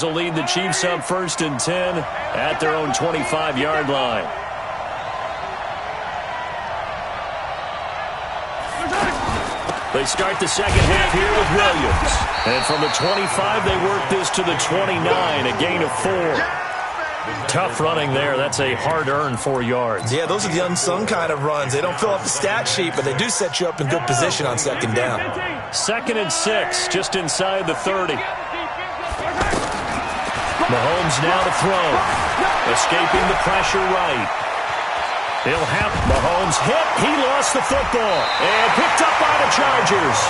will lead the Chiefs up 1st and 10 at their own 25-yard line. They start the second half here with Williams. And from the 25, they work this to the 29, a gain of 4. Tough running there. That's a hard-earned 4 yards. Yeah, those are the unsung kind of runs. They don't fill up the stat sheet, but they do set you up in good position on second down. 2nd and 6, just inside the 30. Mahomes now to throw. Escaping the pressure right. He'll have Mahomes hit. He lost the football. And picked up by the Chargers.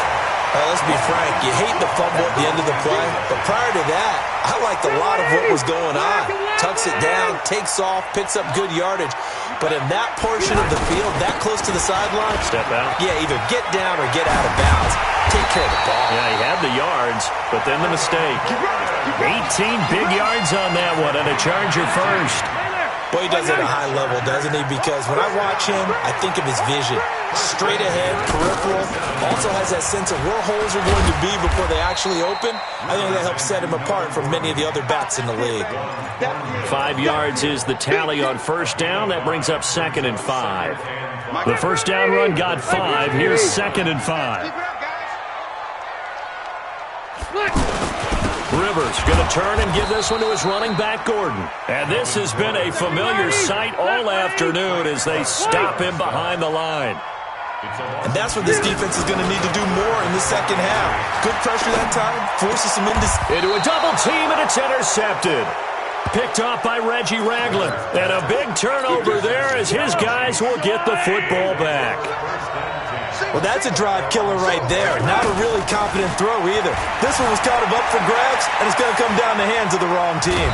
Let's be frank. You hate the fumble at the end of the play. But prior to that, I liked a lot of what was going on. Tucks it down, takes off, picks up good yardage. But in that portion of the field, that close to the sideline. Step out. Yeah, either get down or get out of bounds. Take care of the ball. Yeah, he had the yards, but then the mistake. 18 big yards on that one, and a Charger first. Boy, he does it at a high level, doesn't he? Because when I watch him, I think of his vision. Straight ahead, peripheral. Also has that sense of where holes are going to be before they actually open. I think that helps set him apart from many of the other backs in the league. 5 yards is the tally on first down. That brings up 2nd and 5. The first down run got 5. Here's 2nd and 5. Rivers going to turn and give this one to his running back, Gordon. And this has been a familiar sight all afternoon as they stop him behind the line. And that's what this defense is going to need to do more in the second half. Good pressure that time, forces him into a double team, and it's intercepted. Picked off by Reggie Ragland. And a big turnover there as his guys will get the football back. Well, that's a drive killer right there. Not a really confident throw either. This one was kind of up for grabs, and it's going to come down the hands of the wrong team.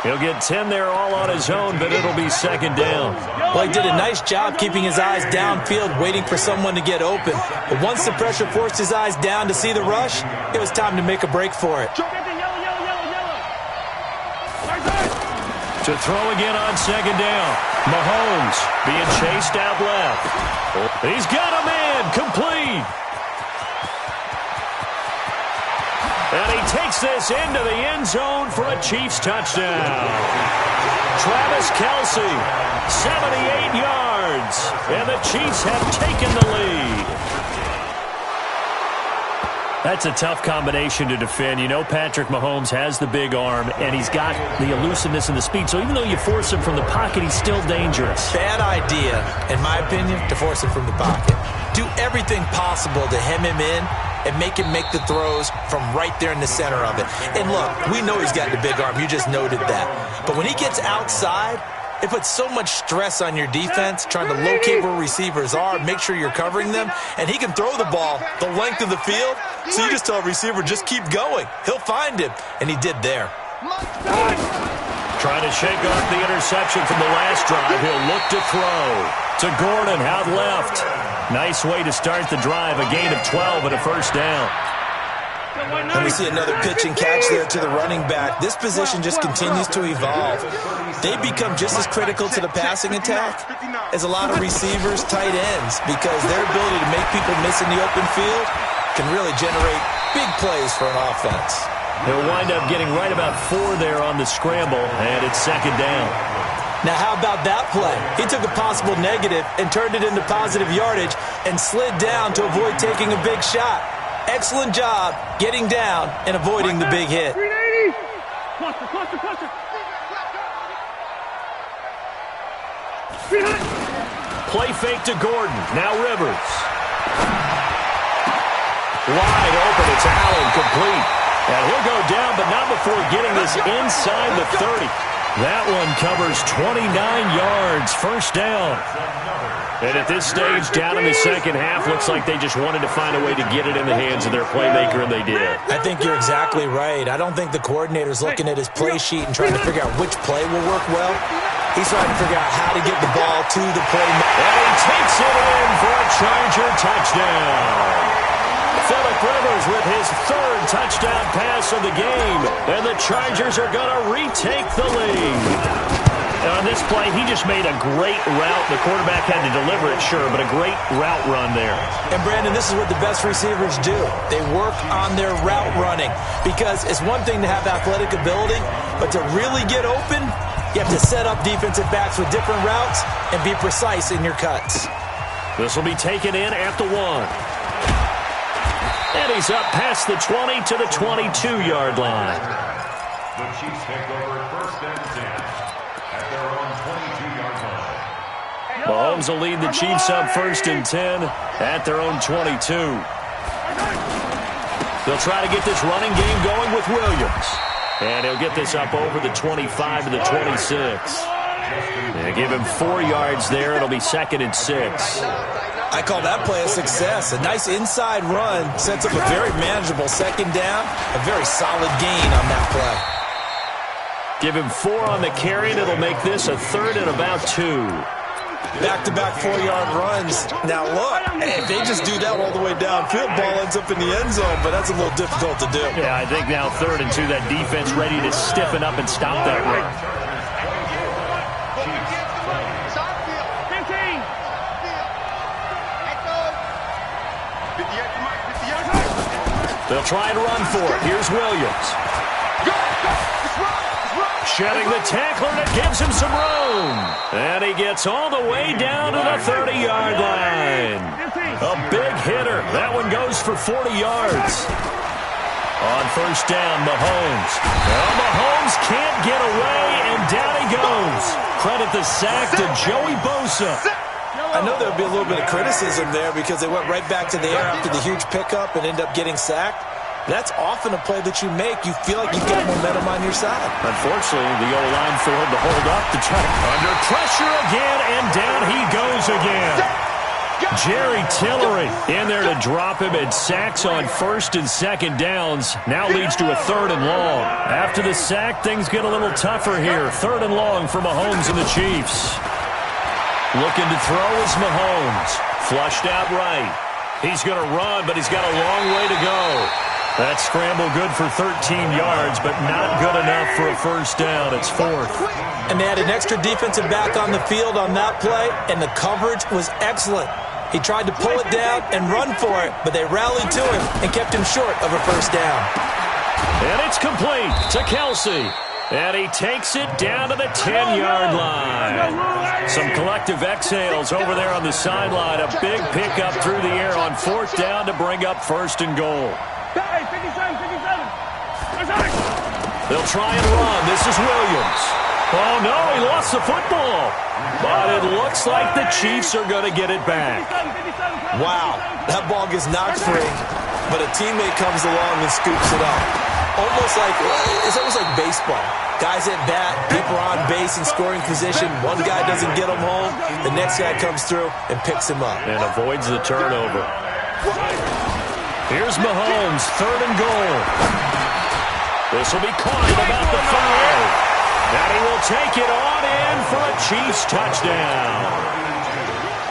He'll get 10 there all on his own, but it'll be 2nd down. Well, he did a nice job keeping his eyes downfield, waiting for someone to get open. But once the pressure forced his eyes down to see the rush, it was time to make a break for it. To throw again on 2nd down. Mahomes being chased out left. He's got a man complete. And he takes this into the end zone for a Chiefs touchdown. Travis Kelce, 78 yards. And the Chiefs have taken the lead. That's a tough combination to defend. You know Patrick Mahomes has the big arm, and he's got the elusiveness and the speed. So even though you force him from the pocket, he's still dangerous. Bad idea, in my opinion, to force him from the pocket. Do everything possible to hem him in and make him make the throws from right there in the center of it. And look, we know he's got the big arm. You just noted that. But when he gets outside, it puts so much stress on your defense trying to locate where receivers are, make sure you're covering them, and he can throw the ball the length of the field, so you just tell a receiver, just keep going. He'll find him, and he did there. Trying to shake off the interception from the last drive. He'll look to throw to Gordon out left. Nice way to start the drive, a gain of 12 and a first down. And we see another pitch and catch there to the running back. This position just continues to evolve. They become just as critical to the passing attack as a lot of receivers, tight ends, because their ability to make people miss in the open field can really generate big plays for an offense. He'll wind up getting right about 4 there on the scramble, and it's 2nd down. Now, how about that play? He took a possible negative and turned it into positive yardage and slid down to avoid taking a big shot. Excellent job getting down and avoiding the big hit. Play fake to Gordon. Now Rivers. Wide open. It's Allen, complete. And he'll go down, but not before getting this inside the 30. That one covers 29 yards. First down. And at this stage, down in the second half, looks like they just wanted to find a way to get it in the hands of their playmaker, and they did. I think you're exactly right. I don't think the coordinator's looking at his play sheet and trying to figure out which play will work well. He's trying to figure out how to get the ball to the playmaker. And he takes it in for a Charger touchdown. Phillip Rivers with his 3rd touchdown pass of the game. And the Chargers are going to retake the lead. And on this play, he just made a great route. The quarterback had to deliver it, sure, but a great route run there. And, Brandon, this is what the best receivers do. They work on their route running because it's one thing to have athletic ability, but to really get open, you have to set up defensive backs with different routes and be precise in your cuts. This will be taken in at the 1. And he's up past the 20 to the 22-yard line. The Chiefs take over 1st and 10 at their own 22-yard line. Mahomes will lead the Chiefs up 1st and 10 at their own 22. They'll try to get this running game going with Williams. And he'll get this up over the 25 to the 26. They give him 4 yards there. It'll be 2nd and 6. I call that play a success. A nice inside run sets up a very manageable 2nd down. A very solid gain on that play. Give him 4 on the carry, and it'll make this a 3rd and about 2. Back-to-back 4-yard runs. Now, look, if they just do that all the way downfield, ball ends up in the end zone, but that's a little difficult to do. Yeah, I think now 3rd and 2, that defense ready to stiffen up and stop that run. They'll try and run for it. Here's Williams. Shedding the tackler, and it gives him some room. And he gets all the way down to the 30-yard line. A big hitter. That one goes for 40 yards. On 1st down, Mahomes. Well, Mahomes can't get away, and down he goes. Credit the sack to Joey Bosa. I know there would be a little bit of criticism there because they went right back to the air after the huge pickup and ended up getting sacked. That's often a play that you make. You feel like you've got momentum on your side. Unfortunately, the O-line failed to hold up to try. Under pressure again, and down he goes again. Jerry Tillery in there to drop him, and sacks on 1st and 2nd downs. Now leads to a 3rd and long. After the sack, things get a little tougher here. 3rd and long for Mahomes and the Chiefs. Looking to throw is Mahomes. Flushed out right. He's going to run, but he's got a long way to go. That scramble good for 13 yards, but not good enough for a 1st down. It's 4th. And they had an extra defensive back on the field on that play, and the coverage was excellent. He tried to pull it down and run for it, but they rallied to him and kept him short of a 1st down. And it's complete to Kelsey. And he takes it down to the 10-yard line. Some collective exhales over there on the sideline. A big pickup through the air on 4th down to bring up 1st and goal. They'll try and run. This is Williams. Oh, no, he lost the football. But it looks like the Chiefs are going to get it back. Wow, that ball gets knocked free, but a teammate comes along and scoops it up. It's almost like baseball. Guys at bat, people are on base in scoring position. One guy doesn't get him home. The next guy comes through and picks him up. And avoids the turnover. Here's Mahomes, 3rd and goal. This will be caught at about the 5. And he will take it on in for a Chiefs touchdown.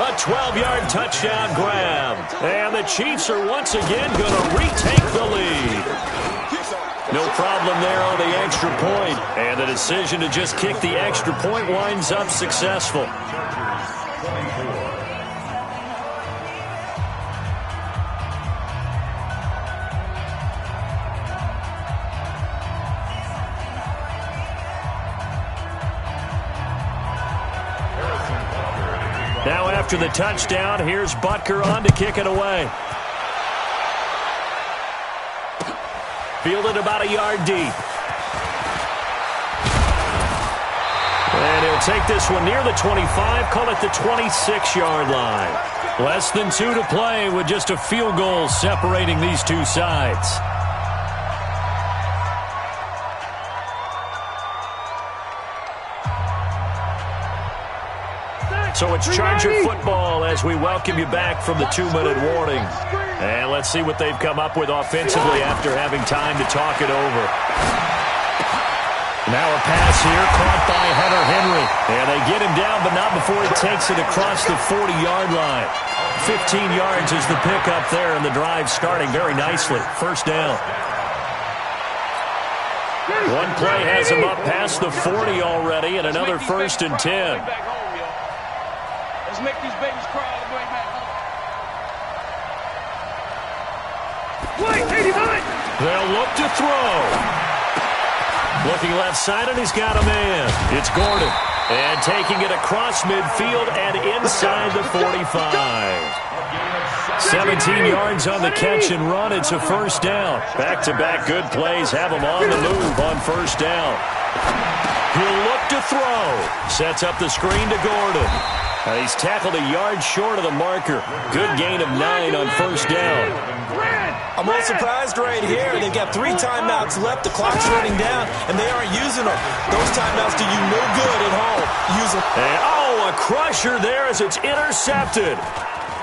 A 12-yard touchdown grab. And the Chiefs are once again going to retake the lead. No problem there on the extra point. And the decision to just kick the extra point winds up successful. Now after the touchdown, here's Butker on to kick it away. Fielded about a yard deep. And he'll take this one near the 25, call it the 26-yard line. Less than 2 to play with just a field goal separating these two sides. So it's Charger football as we welcome you back from the 2-minute warning. And let's see what they've come up with offensively after having time to talk it over. Now a pass here caught by Hunter Henry. And they get him down, but not before he takes it across the 40-yard line. 15 yards is the pickup there, and the drive starting very nicely. 1st down. One play has him up past the 40 already, and another 1st and 10. Let's make these babies cry all the way back home. Wait, 89! They'll look to throw. Looking left side, and he's got a man. It's Gordon. And taking it across midfield and inside the 45. 17 yards on the catch and run. It's a 1st down. Back-to-back good plays have him on the move on 1st down. He'll look to throw. Sets up the screen to Gordon. He's tackled a yard short of the marker. Good gain of 9 on 1st down. I'm a little surprised right here. They've got 3 timeouts left. The clock's running down, and they aren't using them. Those timeouts do you no good at home. Use them. And, a crusher there as it's intercepted.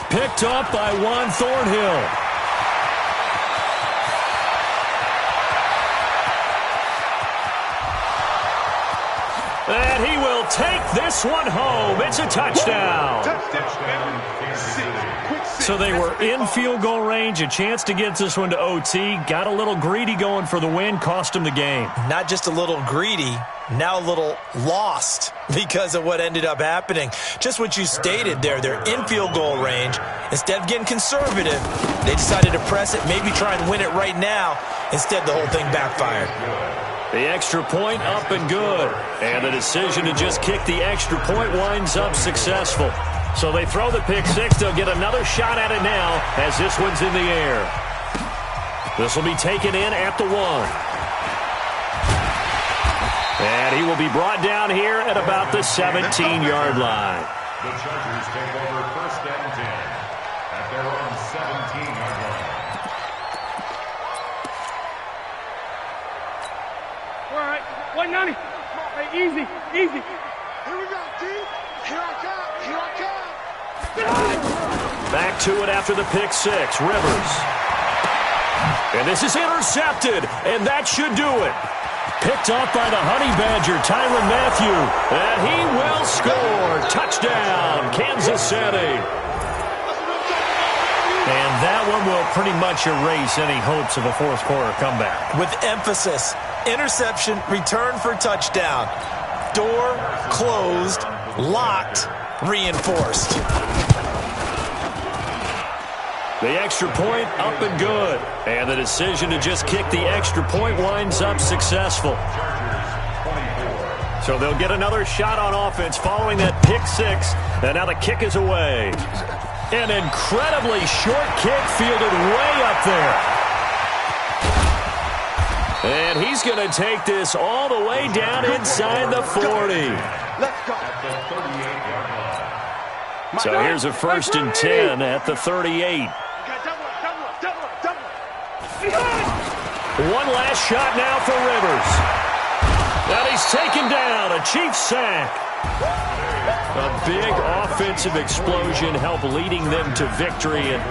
Picked up by Juan Thornhill. And he will take this one home. It's a touchdown. So they were in field goal range, a chance to get this one to OT. Got a little greedy going for the win, cost him the game. Not just a little greedy, now a little lost because of what ended up happening. Just what you stated there, they're in field goal range. Instead of getting conservative, they decided to press it, maybe try and win it right now. Instead, the whole thing backfired. The extra point up and good. And the decision to just kick the extra point winds up successful. So they throw the pick six. They'll get another shot at it now as this one's in the air. This will be taken in at the 1. And he will be brought down here at about the 17-yard line. The Chargers take over 1st and 10 at their own 17-yard line. All right, 190. Hey, easy, easy. Here we go, D. Here I come, here I come. Back to it after the pick six. Rivers. And this is intercepted, and that should do it. Picked off by the Honey Badger, Tyrann Mathieu. And he will score. Touchdown, Kansas City. And that one will pretty much erase any hopes of a fourth quarter comeback. With emphasis, interception, return for touchdown. Door closed, locked, reinforced. The extra point up and good. And the decision to just kick the extra point winds up successful. So they'll get another shot on offense following that pick six. And now the kick is away. An incredibly short kick fielded way up there. And he's going to take this all the way down inside the 40. Let's go. So here's a 1st and 10 at the 38. One last shot now for Rivers. And he's taken down. A Chiefs sack. A big offensive explosion helped leading them to victory. And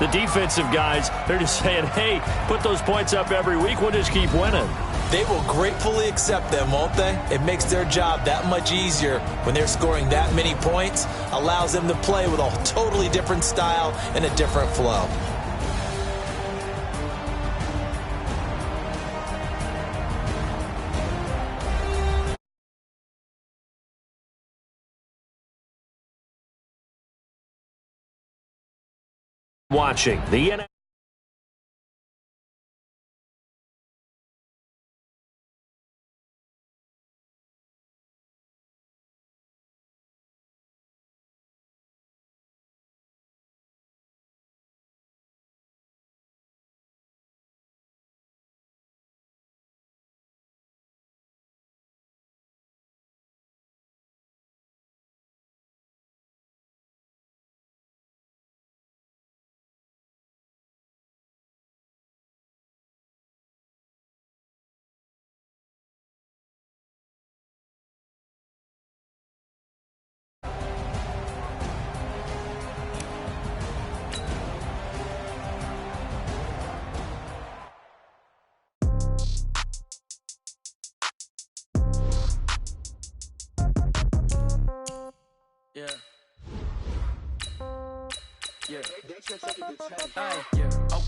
the defensive guys, they're just saying, hey, put those points up every week. We'll just keep winning. They will gratefully accept them, won't they? It makes their job that much easier when they're scoring that many points. Allows them to play with a totally different style and a different flow. Watching the NFL.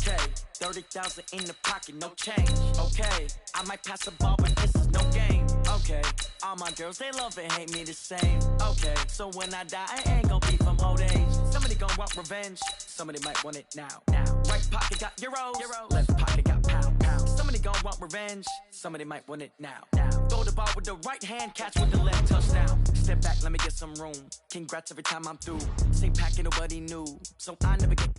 Okay, 30,000 in the pocket, no change. Okay, I might pass the ball, but this is no game. Okay, all my girls, they love and hate me the same. Okay, so when I die, I ain't gonna be from old age. Somebody gonna want revenge, somebody might want it now. Right pocket got euros, left pocket got pounds. Somebody gonna want revenge, somebody might want it now. Throw the ball with the right hand, catch with the left, touchdown. Step back, let me get some room. Congrats every time I'm through. Same packet, nobody knew, so I never get.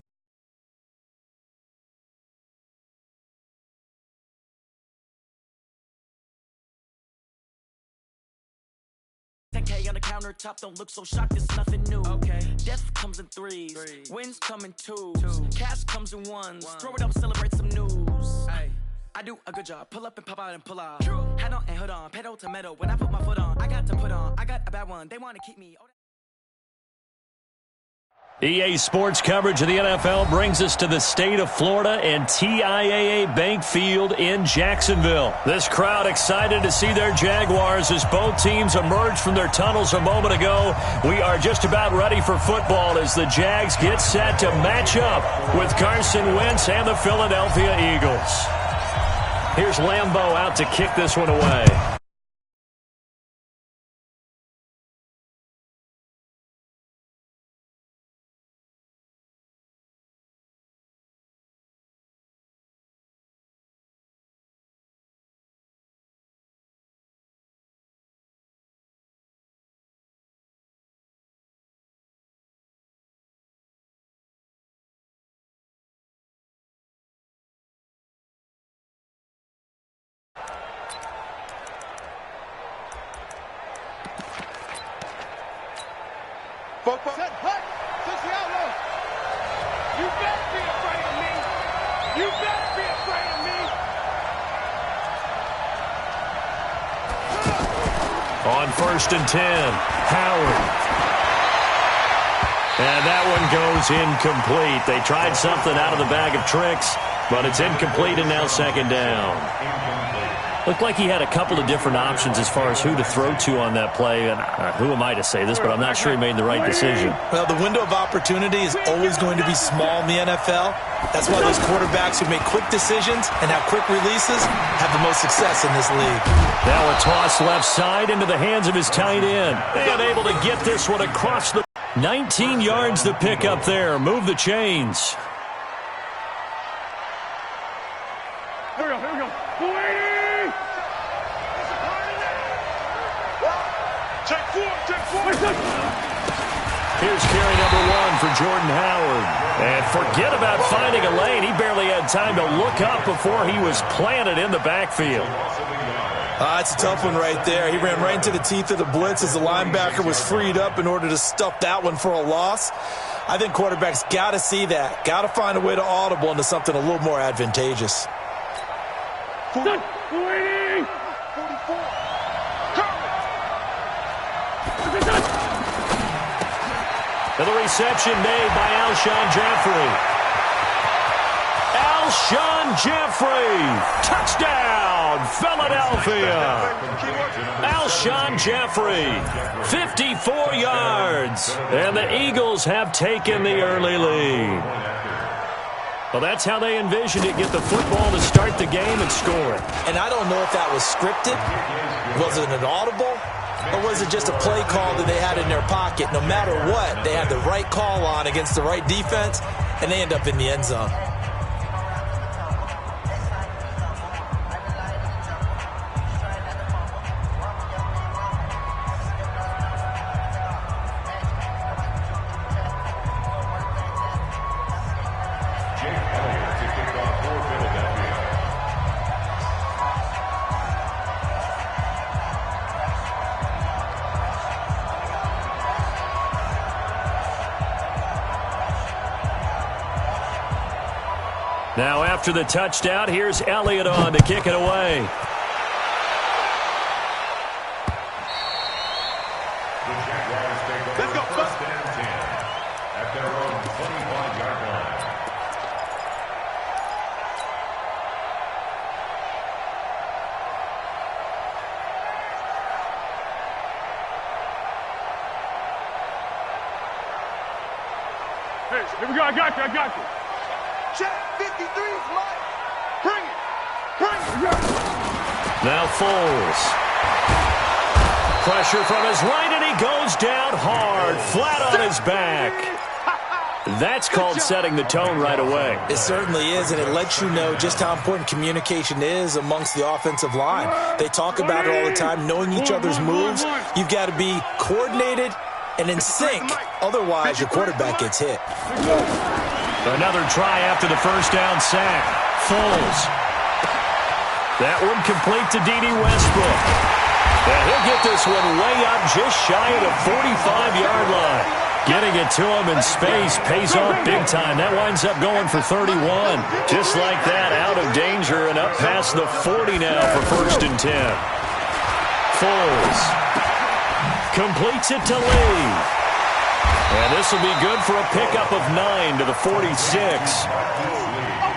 $10K on the countertop, don't look so shocked, it's nothing new. Okay, death comes in threes. Wins come in twos. Cash comes in ones. Throw it up, celebrate some news. Ay. I do a good job, pull up and pop out and pull out. Head on and hood on, pedal to metal. When I put my foot on, I got to put on. I got a bad one, they want to keep me. EA Sports coverage of the NFL brings us to the state of Florida and TIAA Bank Field in Jacksonville. This crowd excited to see their Jaguars as both teams emerged from their tunnels a moment ago. We are just about ready for football as the Jags get set to match up with Carson Wentz and the Philadelphia Eagles. Here's Lambeau out to kick this one away. Set, hut, Luciano. You better be afraid of me. You better be afraid of me. On 1st and 10, Howard. And that one goes incomplete. They tried something out of the bag of tricks, but it's incomplete and now 2nd down. Looked like he had a couple of different options as far as who to throw to on that play. And who am I to say this, but I'm not sure he made the right decision. Well, the window of opportunity is always going to be small in the NFL. That's why those quarterbacks who make quick decisions and have quick releases have the most success in this league. Now a toss left side into the hands of his tight end. And able to get this one across the 19 yards to pick up there. Move the chains. Here we go. Here's carry number 1 for Jordan Howard. And forget about finding a lane. He barely had time to look up before he was planted in the backfield. It's a tough one right there. He ran right into the teeth of the blitz as the linebacker was freed up in order to stuff that one for a loss. I think quarterbacks got to see that. Got to find a way to audible into something a little more advantageous. And the reception made by Alshon Jeffrey. Alshon Jeffrey, touchdown, Philadelphia. Alshon Jeffrey, 54 yards. And the Eagles have taken the early lead. Well, that's how they envisioned it, get the football to start the game and score it. And I don't know if that was scripted. Was it an audible? Or was it just a play call that they had in their pocket? No matter what, they had the right call on against the right defense, and they end up in the end zone. Now after the touchdown, here's Elliott on to kick it away. Let's go. First and 10 at their own 25-yard line. Hey, here we go. I got you. Check 53's mine. Bring it. Bring it. Now Foles. Pressure from his right, and he goes down hard, flat on his back. That's called setting the tone right away. It certainly is, and it lets you know just how important communication is amongst the offensive line. They talk about it all the time, knowing each other's moves. You've got to be coordinated and in sync. Otherwise, your quarterback gets hit. Another try after the first down sack. Foles. That one complete to D.D. Westbrook. And he'll get this one way up just shy of the 45-yard line. Getting it to him in space pays off big time. That winds up going for 31. Just like that, out of danger and up past the 40 now for 1st and 10. Foles completes it to Lee. And this will be good for a pickup of 9 to the 46.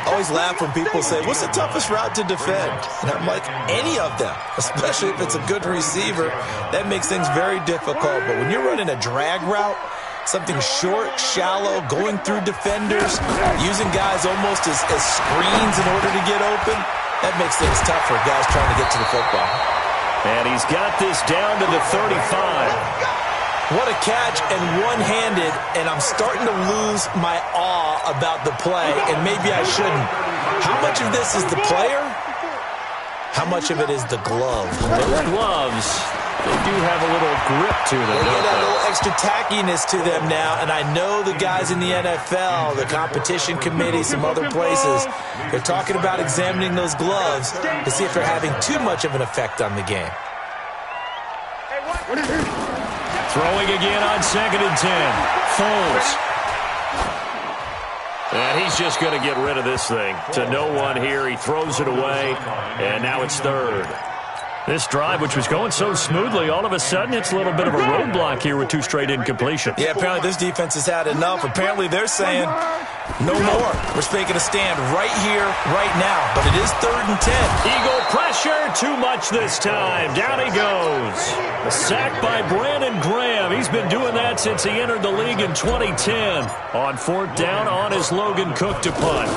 Always laugh when people say, what's the toughest route to defend? And I'm like, any of them, especially if it's a good receiver. That makes things very difficult. But when you're running a drag route, something short, shallow, going through defenders, using guys almost as screens in order to get open, that makes things tough for guys trying to get to the football. And he's got this down to the 35. What a catch, and one-handed, and I'm starting to lose my awe about the play, and maybe I shouldn't. How much of this is the player? How much of it is the glove? Those gloves, they do have a little grip to them. They get a little extra tackiness to them now, and I know the guys in the NFL, the competition committee, some other places, they're talking about examining those gloves to see if they're having too much of an effect on the game. Throwing again on 2nd and 10. Foles. And he's just going to get rid of this thing. To no one here. He throws it away. And now it's 3rd. This drive, which was going so smoothly, all of a sudden it's a little bit of a roadblock here with 2 straight incompletions. Yeah, apparently this defense has had enough. Apparently they're saying, no more. We're making a stand right here, right now. But it is 3rd and 10. Eagle pressure, too much this time. Down he goes. A sack by Brandon Graham. He's been doing that since he entered the league in 2010. On 4th down, on is Logan Cook to punt.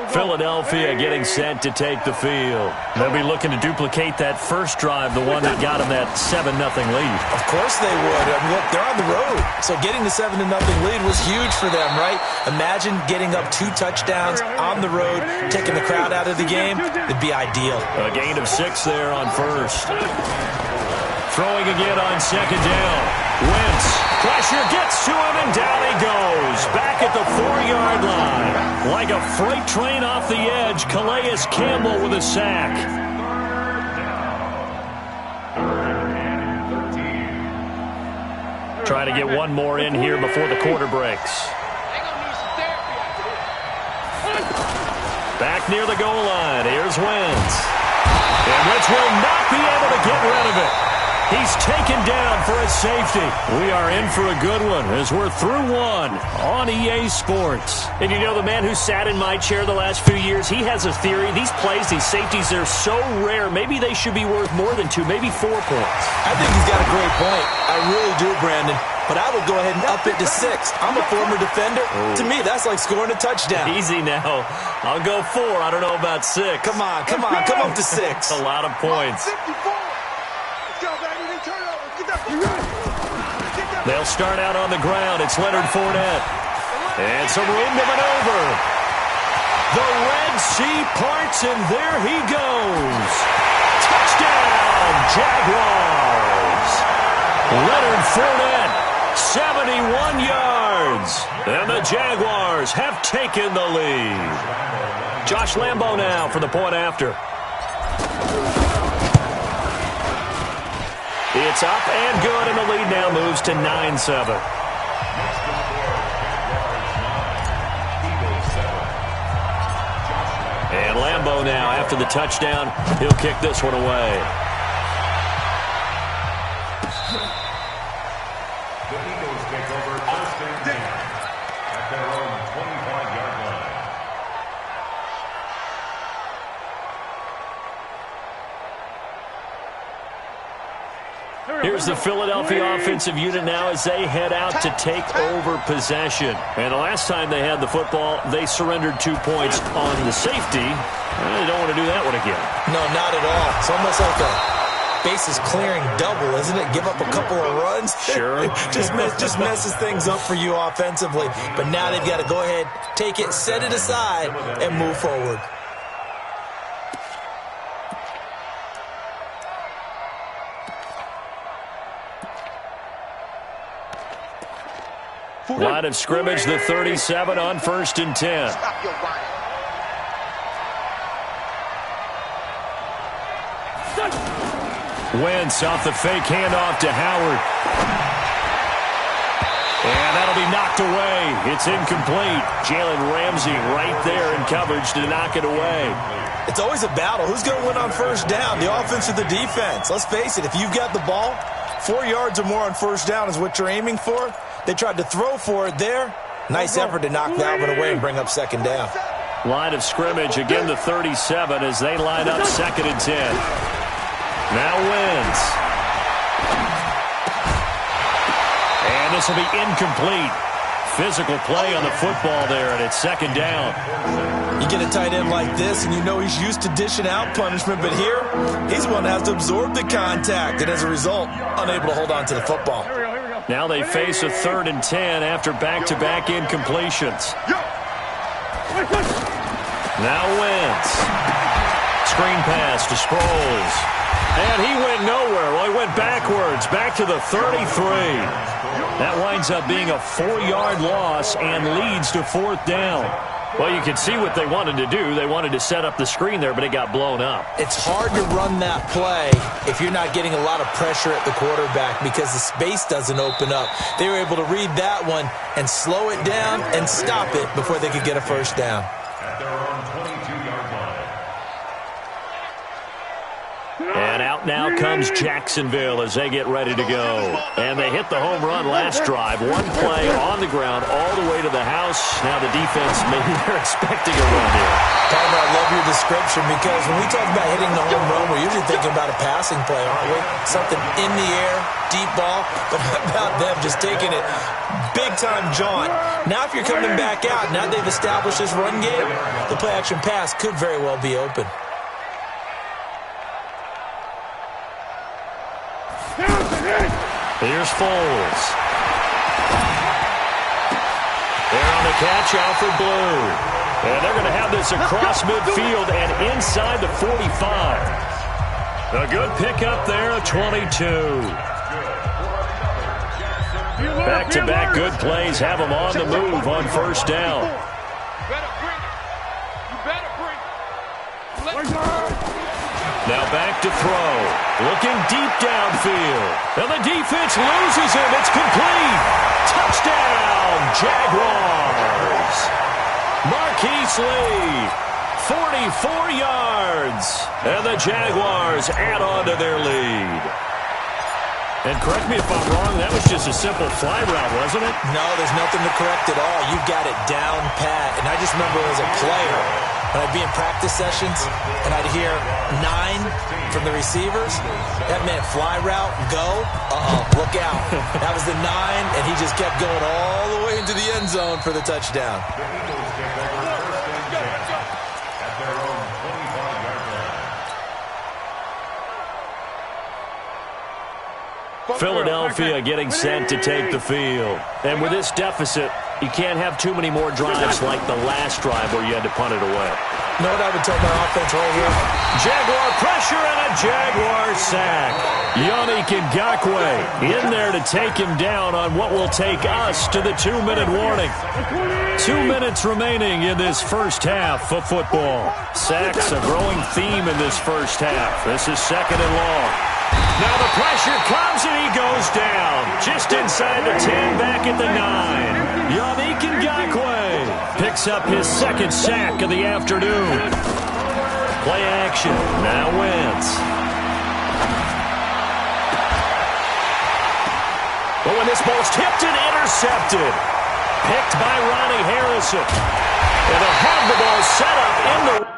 Philadelphia getting set to take the field. They'll be looking to duplicate that first drive, the one that got them that 7-0 lead. Of course they would. I mean, look, they're on the road. So getting the 7-0 lead was huge for them, right? Imagine getting up 2 touchdowns on the road, taking the crowd out of the game. It'd be ideal. A gain of 6 there on first. Throwing again on 2nd down. Wentz. Pressure gets to him, and down he goes. Back at the 4-yard line. Like a freight train off the edge, Calais Campbell with a sack. Trying to get one more in here before the quarter breaks. Back near the goal line. Here's Wentz. And Wentz will not be able to get rid of it. He's taken down for a safety. We are in for a good one as we're through 1 on EA Sports. And you know, the man who sat in my chair the last few years, he has a theory. These plays, these safeties, they're so rare. Maybe they should be worth more than 2, maybe 4 points. I think he's got a great point. I really do, Brandon. But I would go ahead and up it to 6. I'm a former defender. To me, that's like scoring a touchdown. Easy now. I'll go 4. I don't know about 6. Come on. Come up to 6. A lot of points. They'll start out on the ground. It's Leonard Fournette. And some room to maneuver. The Red Sea parts, and there he goes. Touchdown, Jaguars. Leonard Fournette, 71 yards. And the Jaguars have taken the lead. Josh Lambo now for the point after. It's up and good, and the lead now moves to 9-7. And Lambo now, after the touchdown, he'll kick this one away. Here's the Philadelphia offensive unit now as they head out to take over possession. And the last time they had the football, they surrendered 2 points on the safety. They don't want to do that one again. No, not at all. It's almost like a bases clearing double, isn't it? Give up a couple of runs. Sure. just messes things up for you offensively. But now they've got to go ahead, take it, set it aside, and move forward. Line of scrimmage, the 37 on 1st and 10. Wentz off the fake handoff to Howard. And that'll be knocked away. It's incomplete. Jalen Ramsey right there in coverage to knock it away. It's always a battle. Who's going to win on 1st down, the offense or the defense? Let's face it, if you've got the ball, 4 yards or more on 1st down is what you're aiming for. They tried to throw for it there. Nice effort to knock that one away and bring up 2nd down. Line of scrimmage, again the 37 as they line up 2nd and 10. Now Wentz. And this will be incomplete. Physical play on the football there, and it's 2nd down. You get a tight end like this, and you know he's used to dishing out punishment, but here, he's the one that has to absorb the contact, and as a result, unable to hold on to the football. Now they face a 3rd and 10 after back-to-back incompletions. Now Wentz. Screen pass to Sproles. And he went nowhere. Well, he went backwards, back to the 33. That winds up being a 4-yard loss and leads to 4th down. Well, you can see what they wanted to do. They wanted to set up the screen there, but it got blown up. It's hard to run that play if you're not getting a lot of pressure at the quarterback because the space doesn't open up. They were able to read that one and slow it down and stop it before they could get a 1st down. At their own 22-yard line. And out now comes Jacksonville as they get ready to go. And they hit the home run last drive. One play on the ground all the way to the house. Now the defense, maybe they're expecting a run here. Palmer, I love your description because when we talk about hitting the home run, we're usually thinking about a passing play, aren't we? Something in the air, deep ball. But how about them just taking it big-time jaunt? Now if you're coming back out, now they've established this run game, the play-action pass could very well be open. Here's Foles. There on the catch, Alfred Blue. And they're going to have this across midfield and inside the 45. A good pickup there, a 22. Back-to-back good plays have them on the move on 1st down. Now back to throw. Looking deep downfield. And the defense loses him. It's complete. Touchdown, Jaguars. Marquise Lee, 44 yards. And the Jaguars add on to their lead. And correct me if I'm wrong, that was just a simple fly route, wasn't it? No, there's nothing to correct at all. You've got it down pat. And I just remember as a player, when I'd be in practice sessions and I'd hear 9 from the receivers, that meant fly route, go, look out. That was the 9, and he just kept going all the way into the end zone for the touchdown. The Eagles take over 1st and 10 at their own 25-yard line. Philadelphia getting set to take the field. And with this deficit, you can't have too many more drives like the last drive where you had to punt it away. You know what I would tell my offense right here? Jaguar pressure and a Jaguar sack. Yannick Ngakoue in there to take him down on what will take us to the 2-minute warning. 2 minutes remaining in this first half of football. Sacks a growing theme in this first half. This is 2nd and long. Now the pressure comes and he goes down. Just inside the 10, back at the 9. Yannick Ngakoue picks up his 2nd sack of the afternoon. Play action. Now Wentz. But when this ball's tipped and intercepted. Picked by Ronnie Harrison. And they'll have the ball set up in the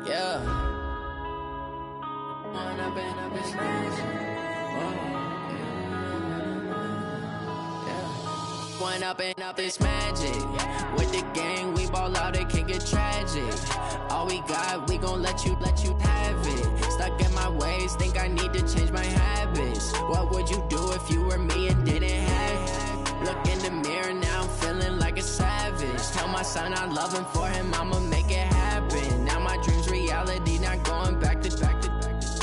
Yeah. One up and up is magic. With the gang, we ball out, it can get tragic. All we got, we gon' let you have it. Stuck in my ways, think I need to change my habits. What would you do if you were me and didn't have it? Look in the mirror, now I'm feeling like a savage. Tell my son I love him, for him I'ma make it happen. Now my dream's reality, not going back to.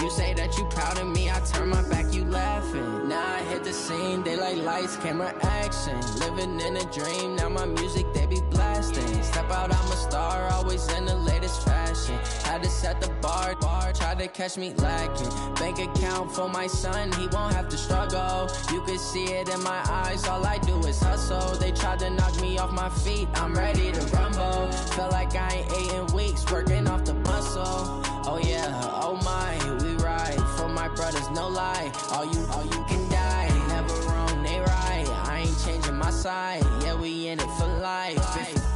You say that you proud of me, I turn my back, you laughing. Now I hit the scene, they like lights, camera, action. Living in a dream, now my music, they be blasting. Step out, I'm a star, always in the latest fashion. Had to set the bar, try to catch me lacking. Bank account for my son, he won't have to struggle. You can see it in my eyes, all I do is hustle. They tried to knock me off my feet, I'm ready to rumble. Felt like I ain't ate in weeks, working off the muscle. Oh yeah, oh my, we ride for my brothers, no lie. All you can die, never wrong, they right. I ain't changing my side, yeah, we in it for life.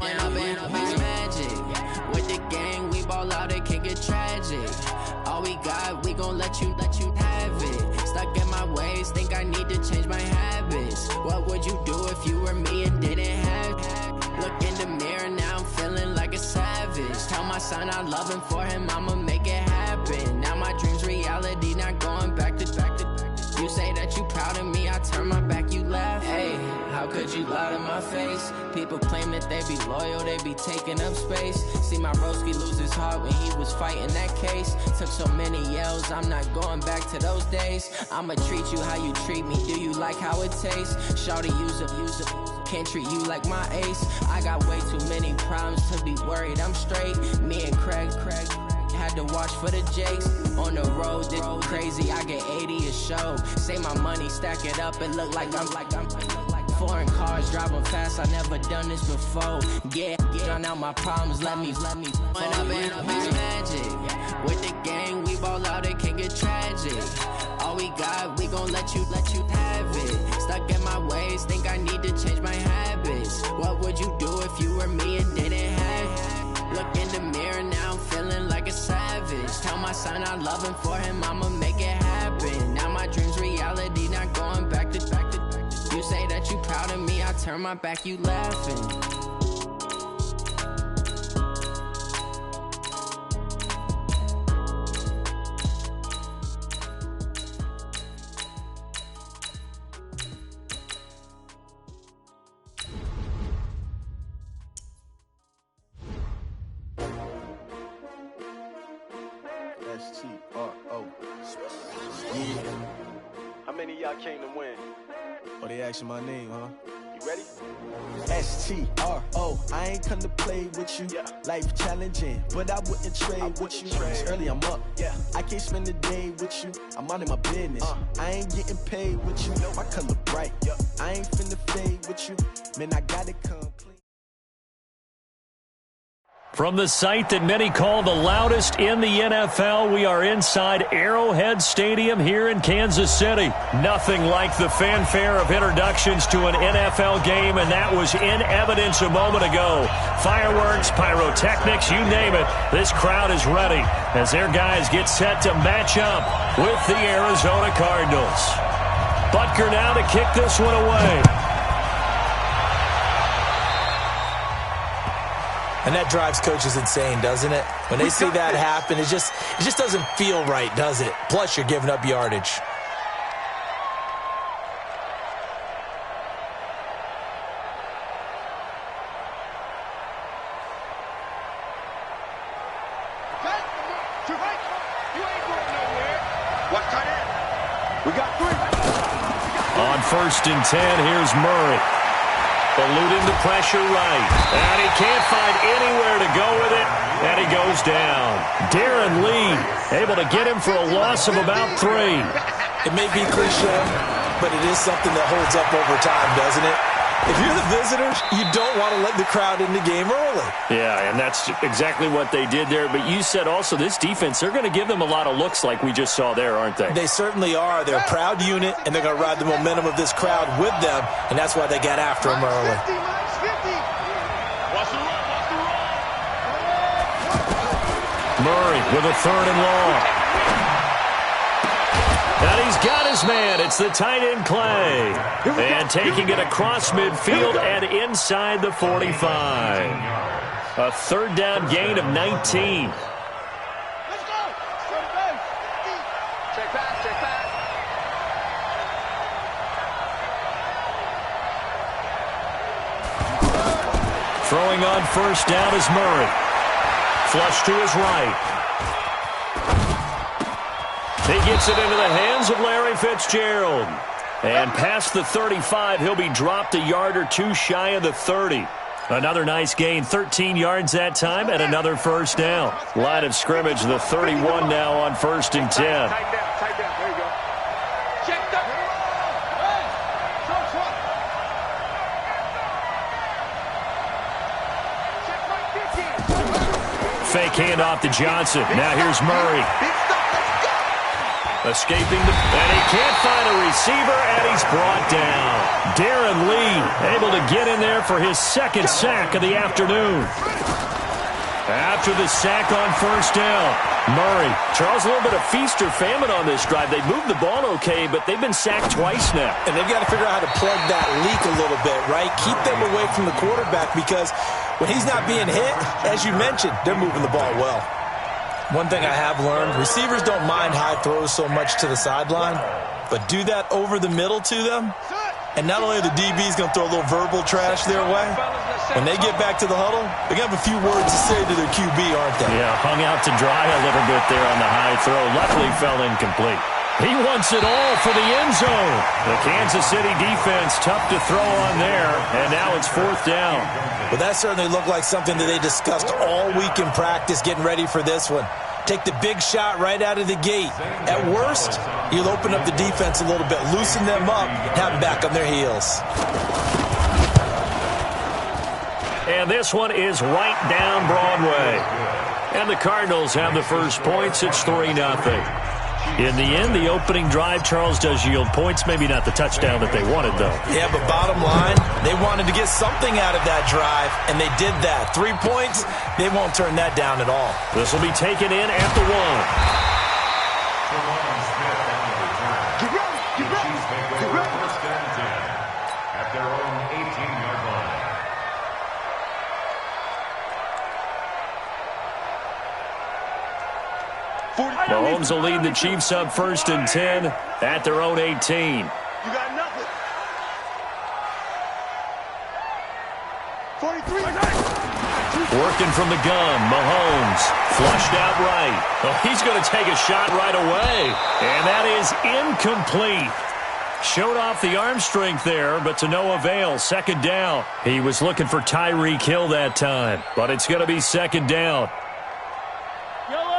When up and up is magic. With the gang, we ball out, it can get tragic. All we got, we gon' let you have it. Stuck in my ways, think I need to change my habits. What would you do if you were me and didn't have it? Look in the mirror, now I'm feeling like a savage. Tell my son I love him, for him I'ma make it happen. Now my dream's reality, not going back to. You say that you proud of me, I turn my back, you laugh. Hey, how could you lie to my face? People claim that they be loyal, they be taking up space. See my broski lose his heart when he was fighting that case. Took so many yells, I'm not going back to those days. I'ma treat you how you treat me, do you like how it tastes? Shawty, use up, can't treat you like my ace. I got way too many problems to be worried, I'm straight. Me and Craig had to watch for the Jakes. On the road, this crazy, I get 80 a show. Say my money, stack it up, it look like I'm foreign cars, driving fast, I never done this before. Yeah, drown out my problems, let me When up and up is magic. With the gang, we ball out, it can get tragic. All we got, we gon' let you have it. Stuck in my ways, think I need to change my habits. What would you do if you were me and didn't have it? Look in the mirror, now I'm feeling like a savage. Tell my son I love him, for him I'ma make it happen. Now my dream's reality, not going back to. You say that you proud of me, I turn my back, you laughing. S-T-R-O. Yeah. How many of y'all came to win? Oh, they asking my name, huh? You ready? S-T-R-O. I ain't come to play with you. Yeah. Life challenging, but I wouldn't trade with you. It's early, I'm up. Yeah. I can't spend the day with you. I'm out of my business. I ain't getting paid with you. My color bright. Yeah. I ain't finna fade with you. Man, I gotta come clean. From the site that many call the loudest in the NFL, we are inside Arrowhead Stadium here in Kansas City. Nothing like the fanfare of introductions to an NFL game, and that was in evidence a moment ago. Fireworks, pyrotechnics, you name it. This crowd is ready as their guys get set to match up with the Arizona Cardinals. Butker now to kick this one away. And that drives coaches insane, doesn't it? When they see that happen, it just doesn't feel right, does it? Plus, you're giving up yardage. We got 3. On 1st and 10, here's Murray. Eluding the pressure right. And he can't find anywhere to go with it. And he goes down. Darren Lee able to get him for a loss of about 3. It may be cliche, but it is something that holds up over time, doesn't it? If you're the visitors, you don't want to let the crowd in the game early. Yeah, and that's exactly what they did there. But you said also this defense, they're going to give them a lot of looks like we just saw there, aren't they? They certainly are. They're a proud unit, and they're going to ride the momentum of this crowd with them, and that's why they got after them early. 50, -50. Watch the run, watch the run. Murray with a 3rd and long. And he's got his man. It's the tight end, Clay. And taking it across midfield and inside the 45. A 3rd down gain of 19. Let's go. Check pass, check pass. Throwing on 1st down is Murray. Flush to his right. He gets it into the hands of Larry Fitzgerald. And past the 35, he'll be dropped a yard or 2 shy of the 30. Another nice gain, 13 yards that time, and another 1st down. Line of scrimmage, the 31 now on 1st and 10. Tight down, there you go. Check that. Hey, Fake handoff to Johnson. Now here's Murray. Escaping and he can't find a receiver, and he's brought down. Darren Lee able to get in there for his 2nd sack of the afternoon. After the sack on 1st down, Murray. Charles, a little bit of feast or famine on this drive. They moved the ball okay, but they've been sacked twice now. And they've got to figure out how to plug that leak a little bit, right? Keep them away from the quarterback, because when he's not being hit, as you mentioned, they're moving the ball well. One thing I have learned, receivers don't mind high throws so much to the sideline, but do that over the middle to them, and not only are the DBs going to throw a little verbal trash their way, when they get back to the huddle, they're going to have a few words to say to their QB, aren't they? Yeah, hung out to dry a little bit there on the high throw. Luckily fell incomplete. He wants it all for the end zone. The Kansas City defense tough to throw on there, and now it's 4th down. Well, that certainly looked like something that they discussed all week in practice, getting ready for this one. Take the big shot right out of the gate. At worst, you'll open up the defense a little bit, loosen them up, have them back on their heels. And this one is right down Broadway. And the Cardinals have the first points. It's 3-0. In the end, the opening drive, Charles, does yield points. Maybe not the touchdown that they wanted, though. Yeah, but bottom line, they wanted to get something out of that drive, and they did that. 3 points, they won't turn that down at all. This will be taken in at the 1. At their own 18-yard line. Mahomes will lead the Chiefs up 1st and 10 at their own 18. You got nothing. 43. Working from the gun, Mahomes flushed out right. Oh, he's going to take a shot right away, and that is incomplete. Showed off the arm strength there, but to no avail. 2nd down. He was looking for Tyreek Hill that time, but it's going to be 2nd down.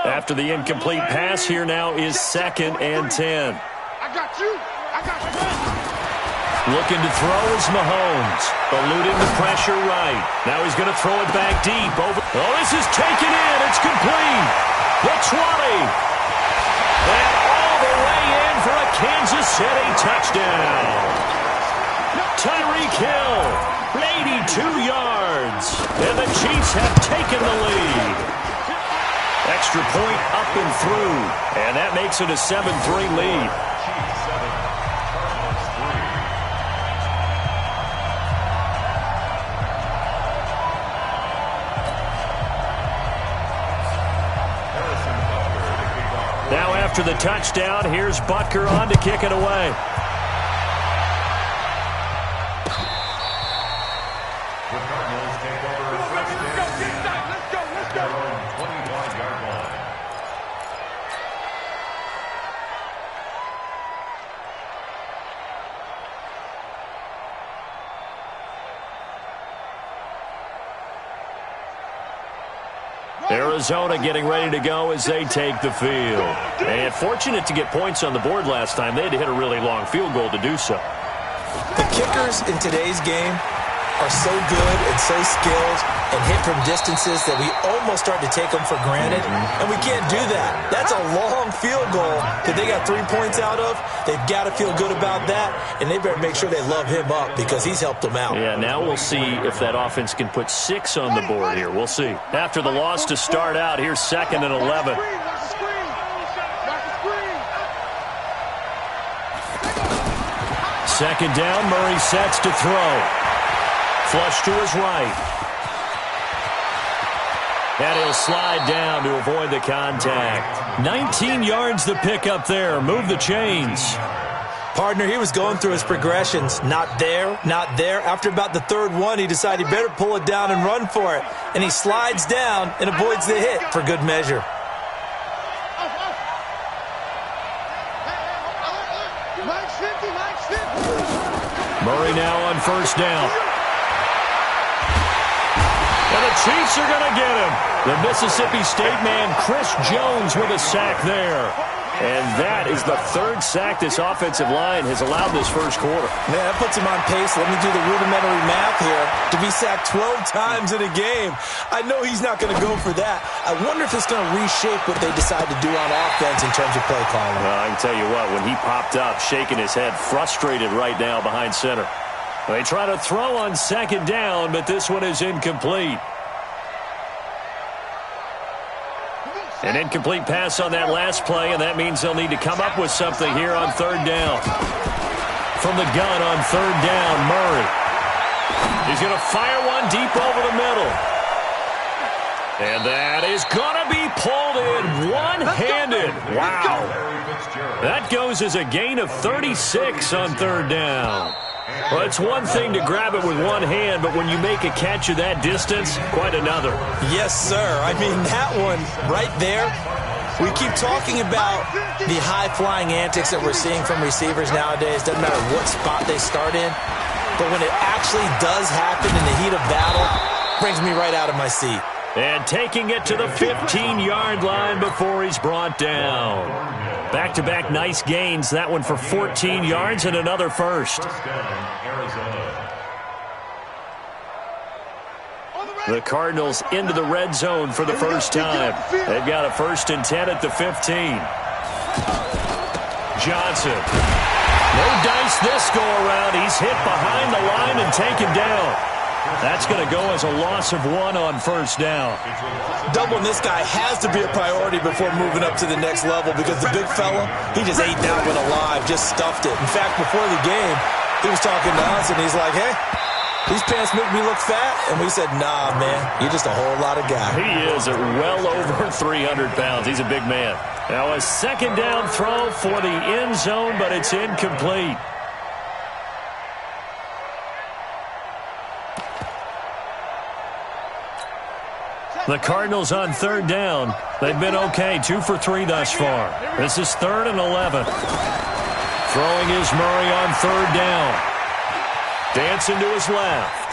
After the incomplete pass, here now is 2nd and 10. I got you. I got you. Looking to throw is Mahomes. Eluding the pressure right. Now he's going to throw it back deep. Over. Oh, this is taken in. It's complete. The 20. And all the way in for a Kansas City touchdown. Tyreek Hill, 82 yards. And the Chiefs have taken the lead. Extra point up and through, and that makes it a 7-3 lead. Now after the touchdown, here's Butker on to kick it away. The Cardinals take over 1st and 10 at their own 25-yard line. Arizona getting ready to go as they take the field. And fortunate to get points on the board last time. They had to hit a really long field goal to do so. The kickers in today's game are so good and so skilled and hit from distances that we almost start to take them for granted, and we can't do that. That's a long field goal that they got 3 points out of. They've got to feel good about that, and they better make sure they love him up because he's helped them out. Yeah, now we'll see if that offense can put 6 on the board here. We'll see. After the loss to start out, here's 2nd and 11. Second down, Murray sets to throw. Flush to his right. And he'll slide down to avoid the contact. 19 yards the pickup there. Move the chains. Partner, he was going through his progressions. Not there, not there. After about the third one, he decided he better pull it down and run for it. And he slides down and avoids the hit for good measure. Murray now on first down. And the Chiefs are going to get him. The Mississippi State man, Chris Jones, with a sack there. And that is the 3rd sack this offensive line has allowed this first quarter. Man, that puts him on pace. Let me do the rudimentary math here. To be sacked 12 times in a game. I know he's not going to go for that. I wonder if it's going to reshape what they decide to do on offense in terms of play calling. Well, I can tell you what, when he popped up, shaking his head, frustrated right now behind center. They try to throw on second down, but this one is incomplete. An incomplete pass on that last play, and that means they'll need to come up with something here on third down. From the gun on third down, Murray. He's going to fire one deep over the middle. And that is going to be pulled in one-handed. Wow. That goes as a gain of 36 on third down. Well, it's one thing to grab it with one hand, but when you make a catch of that distance, quite another. Yes, sir. I mean, that one right there, we keep talking about the high-flying antics that we're seeing from receivers nowadays. Doesn't matter what spot they start in, but when it actually does happen in the heat of battle, brings me right out of my seat. And taking it to the 15-yard line before he's brought down. Back-to-back nice gains. That one for 14 yards and another first. The Cardinals into the red zone for the first time. They've got a 1st and 10 at the 15. Johnson. No dice this go-around. He's hit behind the line and taken down. That's going to go as a loss of 1 on first down. Doubling this guy has to be a priority before moving up to the next level because the big fella, he just ate that one alive, just stuffed it. In fact, before the game, he was talking to us, and he's like, hey, these pants make me look fat. And we said, nah, man, you're just a whole lot of guy. He is at well over 300 pounds. He's a big man. Now a second down throw for the end zone, but it's incomplete. The Cardinals on third down. They've been okay, 2 for 3 thus far. This is 3rd and 11. Throwing is Murray on third down. Dancing to his left.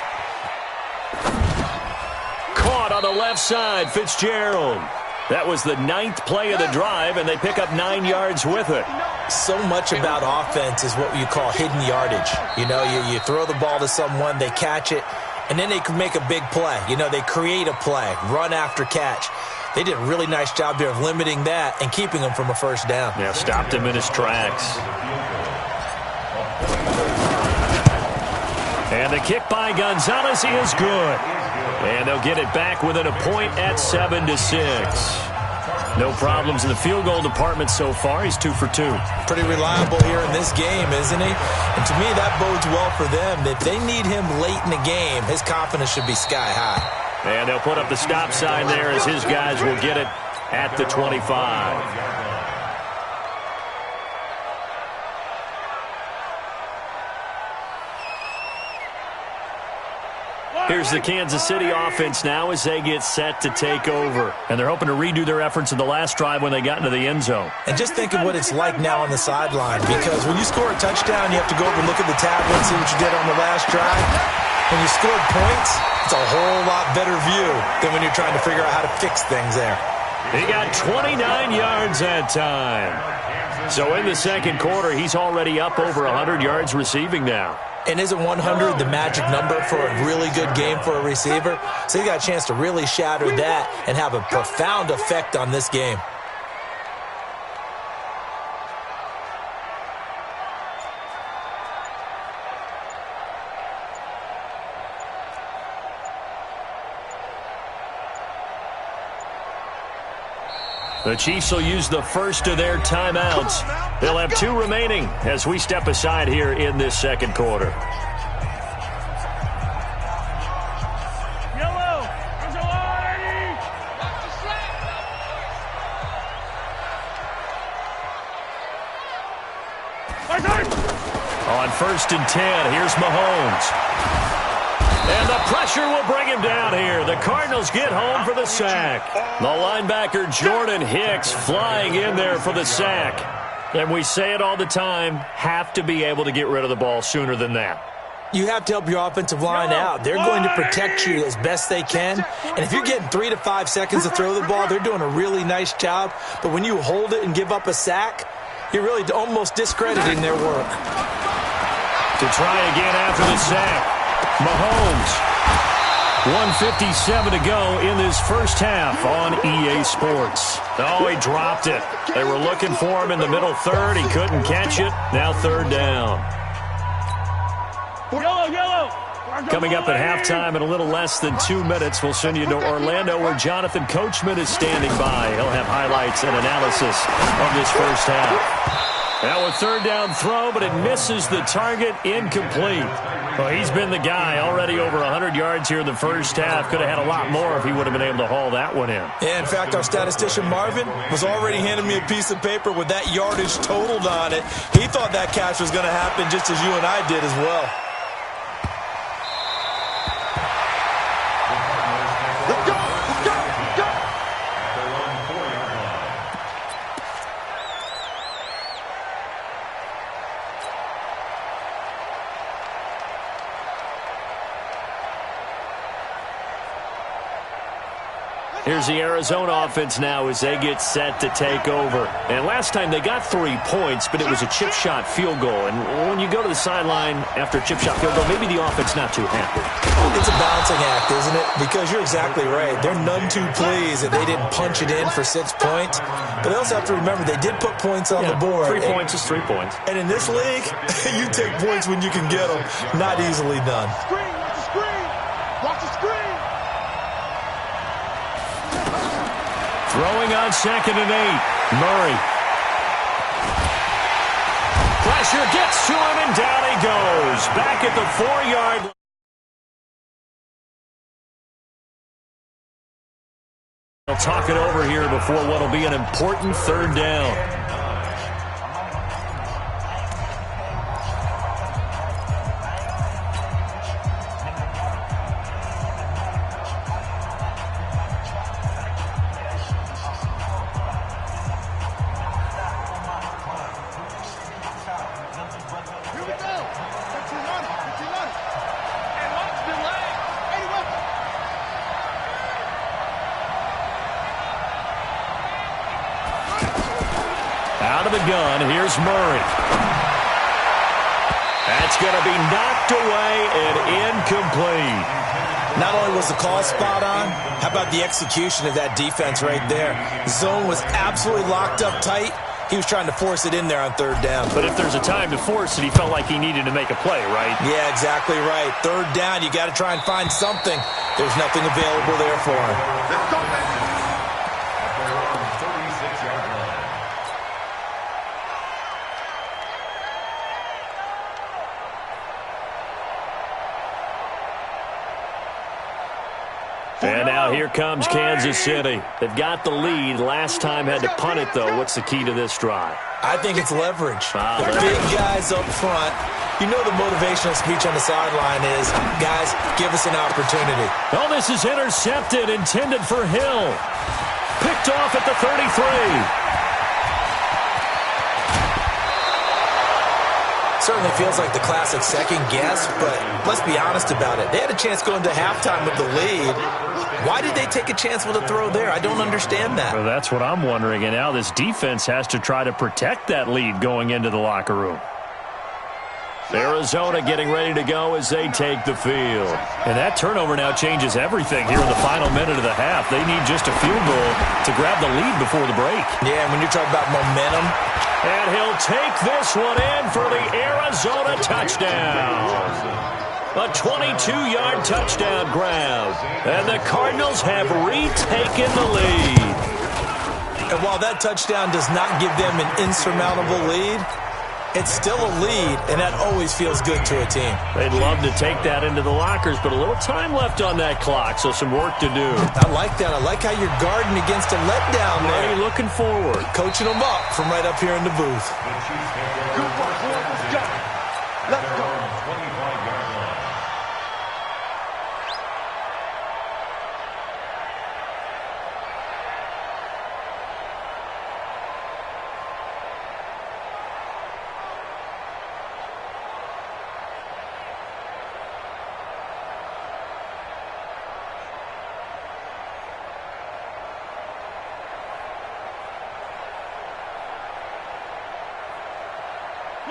Caught on the left side, Fitzgerald. That was the 9th play of the drive, and they pick up 9 yards with it. So much about offense is what you call hidden yardage. You know, you throw the ball to someone, they catch it, and then they can make a big play. You know, they create a play, run after catch. They did a really nice job there of limiting that and keeping him from a first down. Yeah, stopped him in his tracks. And the kick by Gonzalez is good. And they'll get it back within a point at 7-6. No problems in the field goal department so far. He's 2 for 2. Pretty reliable here in this game, isn't he? And to me, that bodes well for them. If they need him late in the game, his confidence should be sky high. And they'll put up the stop sign there as his guys will get it at the 25. Here's the Kansas City offense now as they get set to take over. And they're hoping to redo their efforts in the last drive when they got into the end zone. And just think of what it's like now on the sideline, because when you score a touchdown, you have to go over and look at the tablet and see what you did on the last drive. When you scored points, it's a whole lot better view than when you're trying to figure out how to fix things there. He got 29 yards that time. So in the second quarter, he's already up over 100 yards receiving now. And isn't 100 the magic number for a really good game for a receiver? So he got a chance to really shatter that and have a profound effect on this game. The Chiefs will use the first of their timeouts. They'll have 2 remaining as we step aside here in this second quarter. On 1st and 10, here's Mahomes. And the pressure will bring him down here. The Cardinals get home for the sack. The linebacker Jordan Hicks flying in there for the sack. And we say it all the time, have to be able to get rid of the ball sooner than that. You have to help your offensive line out. They're going to protect you as best they can. And if you're getting 3 to 5 seconds to throw the ball, they're doing a really nice job. But when you hold it and give up a sack, you're really almost discrediting their work. To try again after the sack. Mahomes, 1:57 to go in this first half on EA Sports. Oh, he dropped it. They were looking for him in the middle third. He couldn't catch it. Now 3rd down. Yellow. Coming up at halftime in a little less than 2 minutes, we'll send you to Orlando where Jonathan Coachman is standing by. He'll have highlights and analysis of this first half. Now a 3rd down throw, but it misses the target, incomplete. Well, he's been the guy already over 100 yards here in the first half. Could have had a lot more if he would have been able to haul that one in. Yeah, in fact, our statistician Marvin was already handing me a piece of paper with that yardage totaled on it. He thought that catch was going to happen just as you and I did as well. Let's go. Here's the Arizona offense now as they get set to take over. And last time they got 3 points, but it was a chip shot field goal. And when you go to the sideline after a chip shot field goal, maybe the offense not too happy. It's a balancing act, isn't it? Because you're exactly right. They're none too pleased that they didn't punch it in for 6 points. But they also have to remember they did put points on the board. 3 points is 3 points. And in this league, you take points when you can get them. Not easily done. Screen, watch the screen. Watch the screen. Throwing on 2nd and 8. Murray. Pressure gets to him, and down he goes. Back at the 4-yard line. They'll talk it over here before what will be an important 3rd down. Out of the gun, here's Murray. That's going to be knocked away and incomplete. Not only was the call spot on, how about the execution of that defense right there? The zone was absolutely locked up tight. He was trying to force it in there on 3rd down. But if there's a time to force it, he felt like he needed to make a play, right? Yeah, exactly right. 3rd down, you got to try and find something. There's nothing available there for him. Let's go, man. And now here comes Kansas City. They've got the lead. Last time had to punt it, though. What's the key to this drive? I think it's leverage. Wow, the big guys up front. You know the motivational speech on the sideline is, guys, give us an opportunity. Oh, this is intercepted, intended for Hill. Picked off at the 33. Certainly feels like the classic second guess, but let's be honest about it. They had a chance going to halftime with the lead. Why did they take a chance with a throw there? I don't understand that. Well, that's what I'm wondering, and now this defense has to try to protect that lead going into the locker room. Arizona getting ready to go as they take the field. And that turnover now changes everything here in the final minute of the half. They need just a field goal to grab the lead before the break. Yeah, and when you're talking about momentum. And he'll take this one in for the Arizona touchdown. A 22-yard touchdown grab. And the Cardinals have retaken the lead. And while that touchdown does not give them an insurmountable lead, it's still a lead, and that always feels good to a team. They'd love to take that into the lockers, but a little time left on that clock, so some work to do. I like that. I like how you're guarding against a letdown there. Already looking forward. Coaching them up from right up here in the booth. Good work, boy. Let's go. Let's go.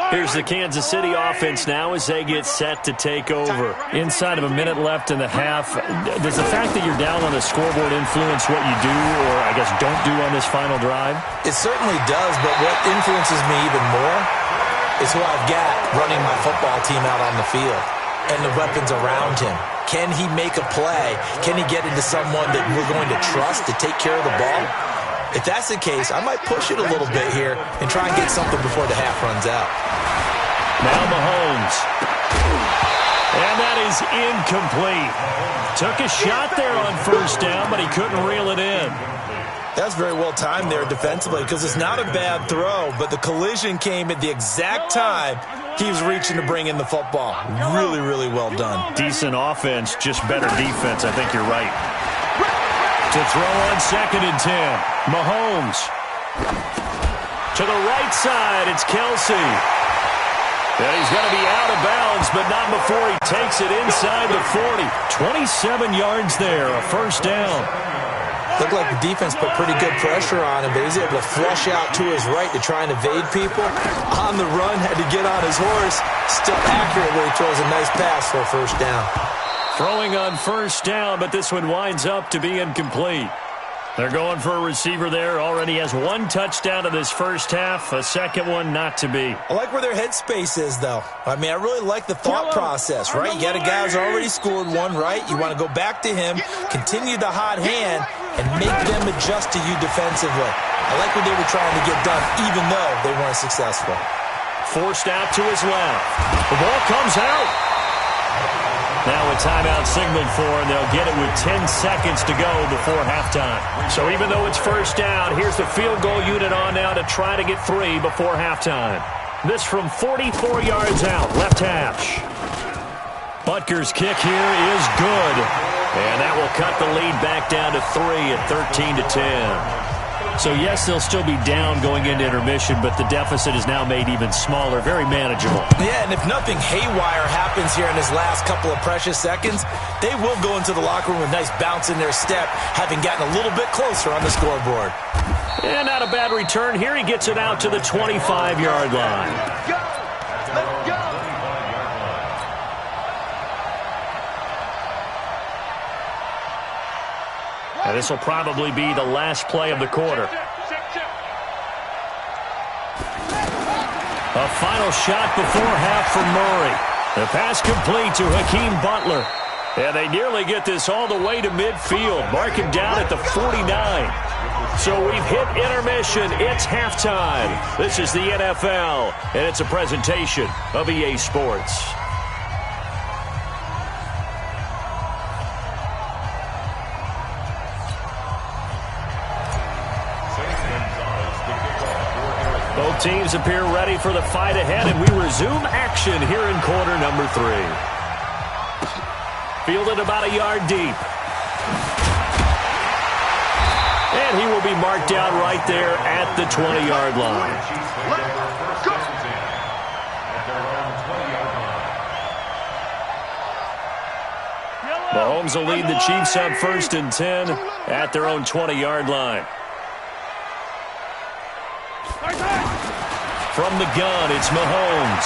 Here's the Kansas City offense now as they get set to take over. Inside of a minute left in the half, does the fact that you're down on the scoreboard influence what you do or, I guess, don't do on this final drive? It certainly does, but what influences me even more is who I've got running my football team out on the field and the weapons around him. Can he make a play? Can he get into someone that we're going to trust to take care of the ball? If that's the case, I might push it a little bit here and try and get something before the half runs out. Now Mahomes. And that is incomplete. Took a shot there on first down, but he couldn't reel it in. That's very well timed there defensively because it's not a bad throw, but the collision came at the exact time he was reaching to bring in the football. Really, really well done. Decent offense, just better defense. I think you're right. To throw on 2nd and 10. Mahomes. To the right side, it's Kelsey. And he's going to be out of bounds, but not before he takes it inside the 40. 27 yards there, a first down. Looked like the defense put pretty good pressure on him, but he's able to flush out to his right to try and evade people. On the run, had to get on his horse. Still accurate where he throws a nice pass for a first down. Throwing on first down, but this one winds up to be incomplete. They're going for a receiver there. Already has one touchdown in this first half. A second one not to be. I like where their headspace is, though. I mean, I really like the thought process, right? You got a guy who's already scored one, right? You want to go back to him, continue the hot hand, and make them adjust to you defensively. I like what they were trying to get done, even though they weren't successful. Forced out to his left. The ball comes out. Now a timeout signaled for, and they'll get it with 10 seconds to go before halftime. So even though it's first down, here's the field goal unit on now to try to get 3 before halftime. This from 44 yards out, left hash. Butker's kick here is good. And that will cut the lead back down to 3 at 13-10. So, yes, they'll still be down going into intermission, but the deficit is now made even smaller, very manageable. Yeah, and if nothing haywire happens here in his last couple of precious seconds, they will go into the locker room with a nice bounce in their step, having gotten a little bit closer on the scoreboard. And not a bad return. Here he gets it out to the 25-yard line. Let's go. Let's go. And this will probably be the last play of the quarter. A final shot before half from Murray. The pass complete to Hakeem Butler. And they nearly get this all the way to midfield. Mark him down at the 49. So we've hit intermission. It's halftime. This is the NFL, and it's a presentation of EA Sports. Both teams appear ready for the fight ahead, and we resume action here in quarter number 3. Fielded about a yard deep. And he will be marked down right there at the 20-yard line. Mahomes will lead the Chiefs on 1st and 10 at their own 20-yard line. From the gun, it's Mahomes.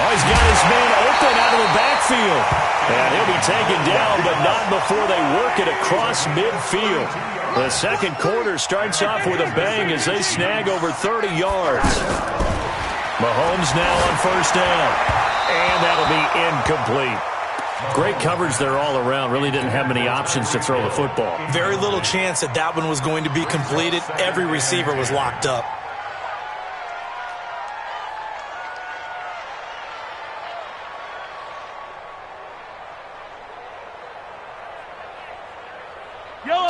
Oh, he's got his man open out of the backfield. And he'll be taken down, but not before they work it across midfield. The second quarter starts off with a bang as they snag over 30 yards. Mahomes now on 1st down. And that'll be incomplete. Great coverage there all around. Really didn't have many options to throw the football. Very little chance that that one was going to be completed. Every receiver was locked up.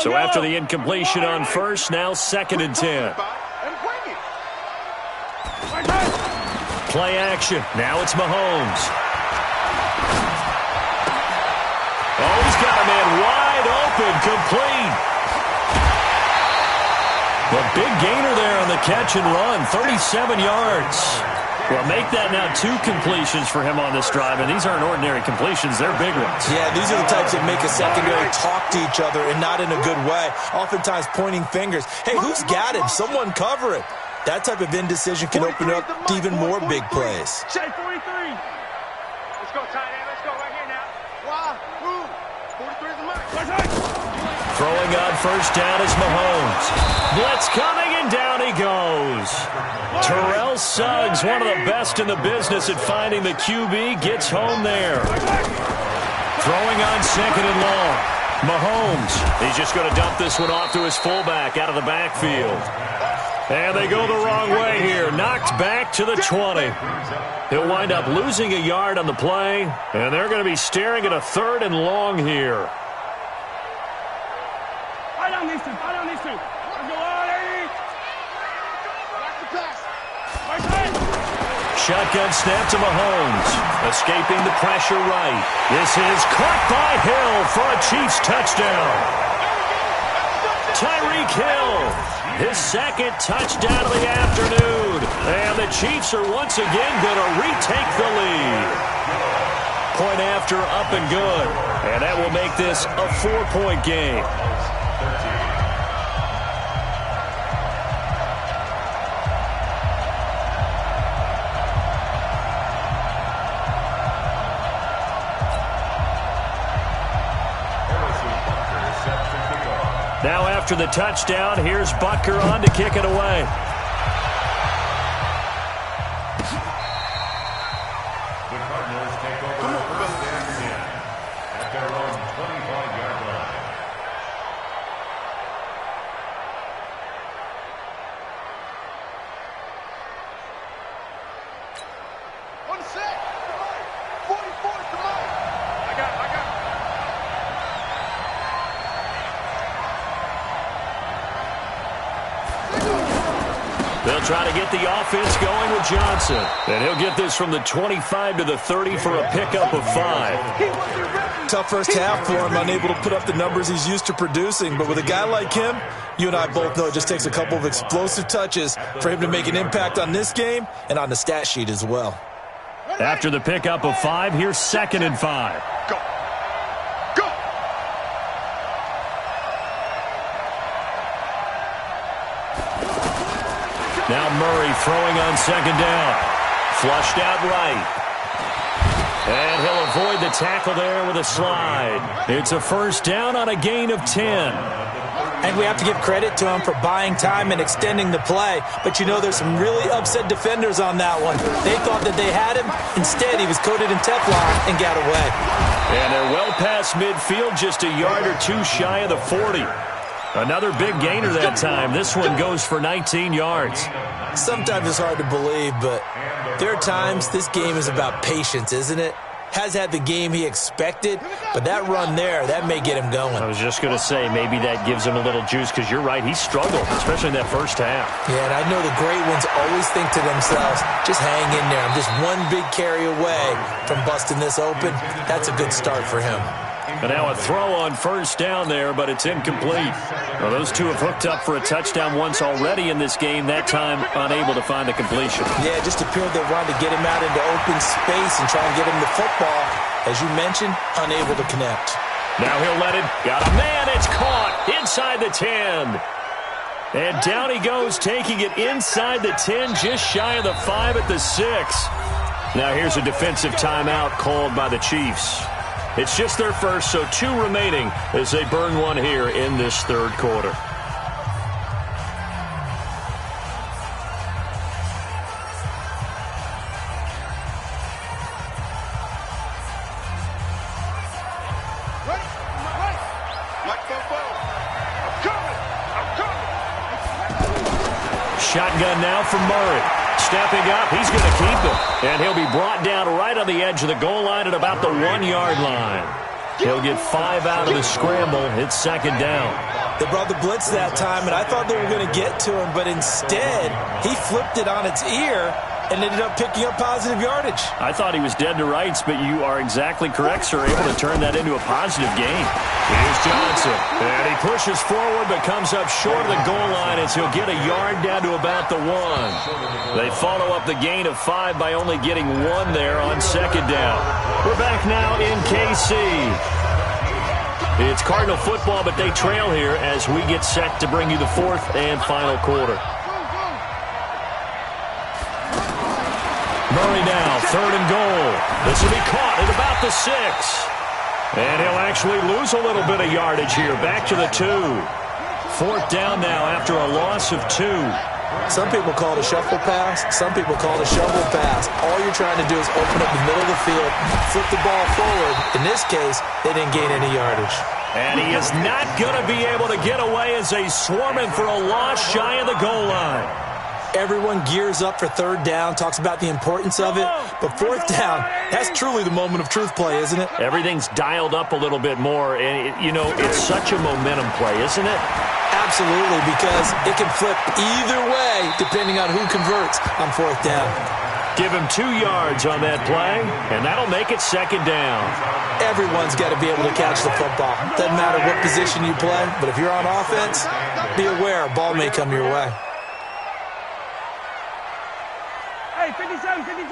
So after the incompletion on 1st, now 2nd and 10. Play action. Now it's Mahomes. Oh, he's got a man wide open, complete. The big gainer there on the catch and run, 37 yards. Well, make that now 2 completions for him on this drive, and these aren't ordinary completions. They're big ones. Yeah, these are the types that make a secondary talk to each other and not in a good way, oftentimes pointing fingers. Hey, who's got him? Someone cover it. That type of indecision can open up to even more big plays. Shake 43. Let's go, tight end. Let's go right here now. Wahoo. 43 is the mark. Throwing on 1st down is Mahomes. Blitz coming, and down he goes. Terrell Suggs, one of the best in the business at finding the QB, gets home there. Throwing on 2nd and long. Mahomes, he's just going to dump this one off to his fullback out of the backfield. And they go the wrong way here. Knocked back to the 20. He'll wind up losing a yard on the play, and they're going to be staring at a 3rd and long here. Shotgun snap to Mahomes. Escaping the pressure right. This is caught by Hill for a Chiefs touchdown. Tyreek Hill, his 2nd touchdown of the afternoon. And the Chiefs are once again going to retake the lead. Point after, up and good. And that will make this a 4-point game. Now after the touchdown, here's Butker on to kick it away. The Cardinals take over 1st and 10 at their own 25-yard line. One set. 44, come on. I got it. They'll try to get the offense going with Johnson. And he'll get this from the 25 to the 30 for a pickup of 5. Tough first half for him, unable to put up the numbers he's used to producing. But with a guy like him, you and I both know it just takes a couple of explosive touches for him to make an impact on this game and on the stat sheet as well. After the pickup of 5, here's 2nd and 5. Go. Now Murray throwing on 2nd down. Flushed out right. And he'll avoid the tackle there with a slide. It's a 1st down on a gain of 10. And we have to give credit to him for buying time and extending the play. But you know there's some really upset defenders on that one. They thought that they had him. Instead, he was coated in Teflon and got away. And they're well past midfield, just a yard or 2 shy of the 40. Another big gainer that time. This one goes for 19 yards. Sometimes it's hard to believe, but there are times this game is about patience, isn't it? Has had the game he expected, but that run there, that may get him going. I was just going to say, maybe that gives him a little juice, because you're right, he struggled, especially in that first half. Yeah, and I know the great ones always think to themselves, just hang in there. I'm just one big carry away from busting this open. That's a good start for him. And now a throw on first down there, but it's incomplete. Well, those two have hooked up for a touchdown once already in this game, that time unable to find the completion. Yeah, just appeared they wanted to get him out into open space and try and get him the football. As you mentioned, unable to connect. Now he'll let it. Got a man. It's caught inside the 10. And down he goes, taking it inside the 10, just shy of the 5 at the 6. Now here's a defensive timeout called by the Chiefs. It's just their first, so 2 remaining as they burn one here in this third quarter. Shotgun now from Murray. Stepping up, he's going to keep it. And he'll be brought down right on the edge of the goal line at about the 1-yard line. He'll get 5 out of the scramble. It's second down. They brought the blitz that time, and I thought they were going to get to him, but instead, he flipped it on its ear and ended up picking up positive yardage. I thought he was dead to rights, but you are exactly correct, sir. Able to turn that into a positive gain. Here's Johnson. And he pushes forward, but comes up short of the goal line as he'll get a yard down to about the 1. They follow up the gain of 5 by only getting 1 there on second down. We're back now in KC. It's Cardinal football, but they trail here as we get set to bring you the 4th and final quarter. Murray now, 3rd and goal. This will be caught at about the 6. And he'll actually lose a little bit of yardage here. Back to the 2. 4th down now after a loss of 2. Some people call it a shuffle pass. Some people call it a shovel pass. All you're trying to do is open up the middle of the field, flip the ball forward. In this case, they didn't gain any yardage. And he is not going to be able to get away as they swarm him for a loss shy of the goal line. Everyone gears up for 3rd down, talks about the importance of it. But 4th down, that's truly the moment of truth play, isn't it? Everything's dialed up a little bit more. And, it's such a momentum play, isn't it? Absolutely, because it can flip either way depending on who converts on 4th down. Give him 2 yards on that play, and that'll make it second down. Everyone's got to be able to catch the football. Doesn't matter what position you play, but if you're on offense, be aware a ball may come your way. Hey, 57, 57.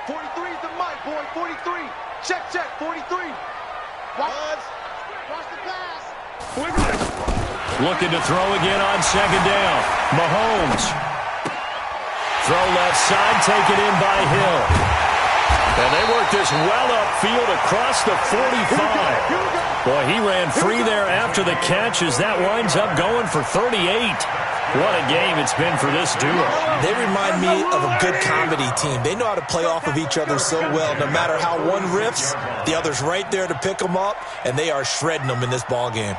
43 is the mic, boy. 43. Check, 43. Watch the pass. Looking to throw again on second down. Mahomes. Throw left side, taken in by Hill. And they work this well upfield across the 45. Boy, he ran free there after the catch as that winds up going for 38. What a game it's been for this duo. They remind me of a good comedy team. They know how to play off of each other so well. No matter how one riffs, the other's right there to pick them up, and they are shredding them in this ball game.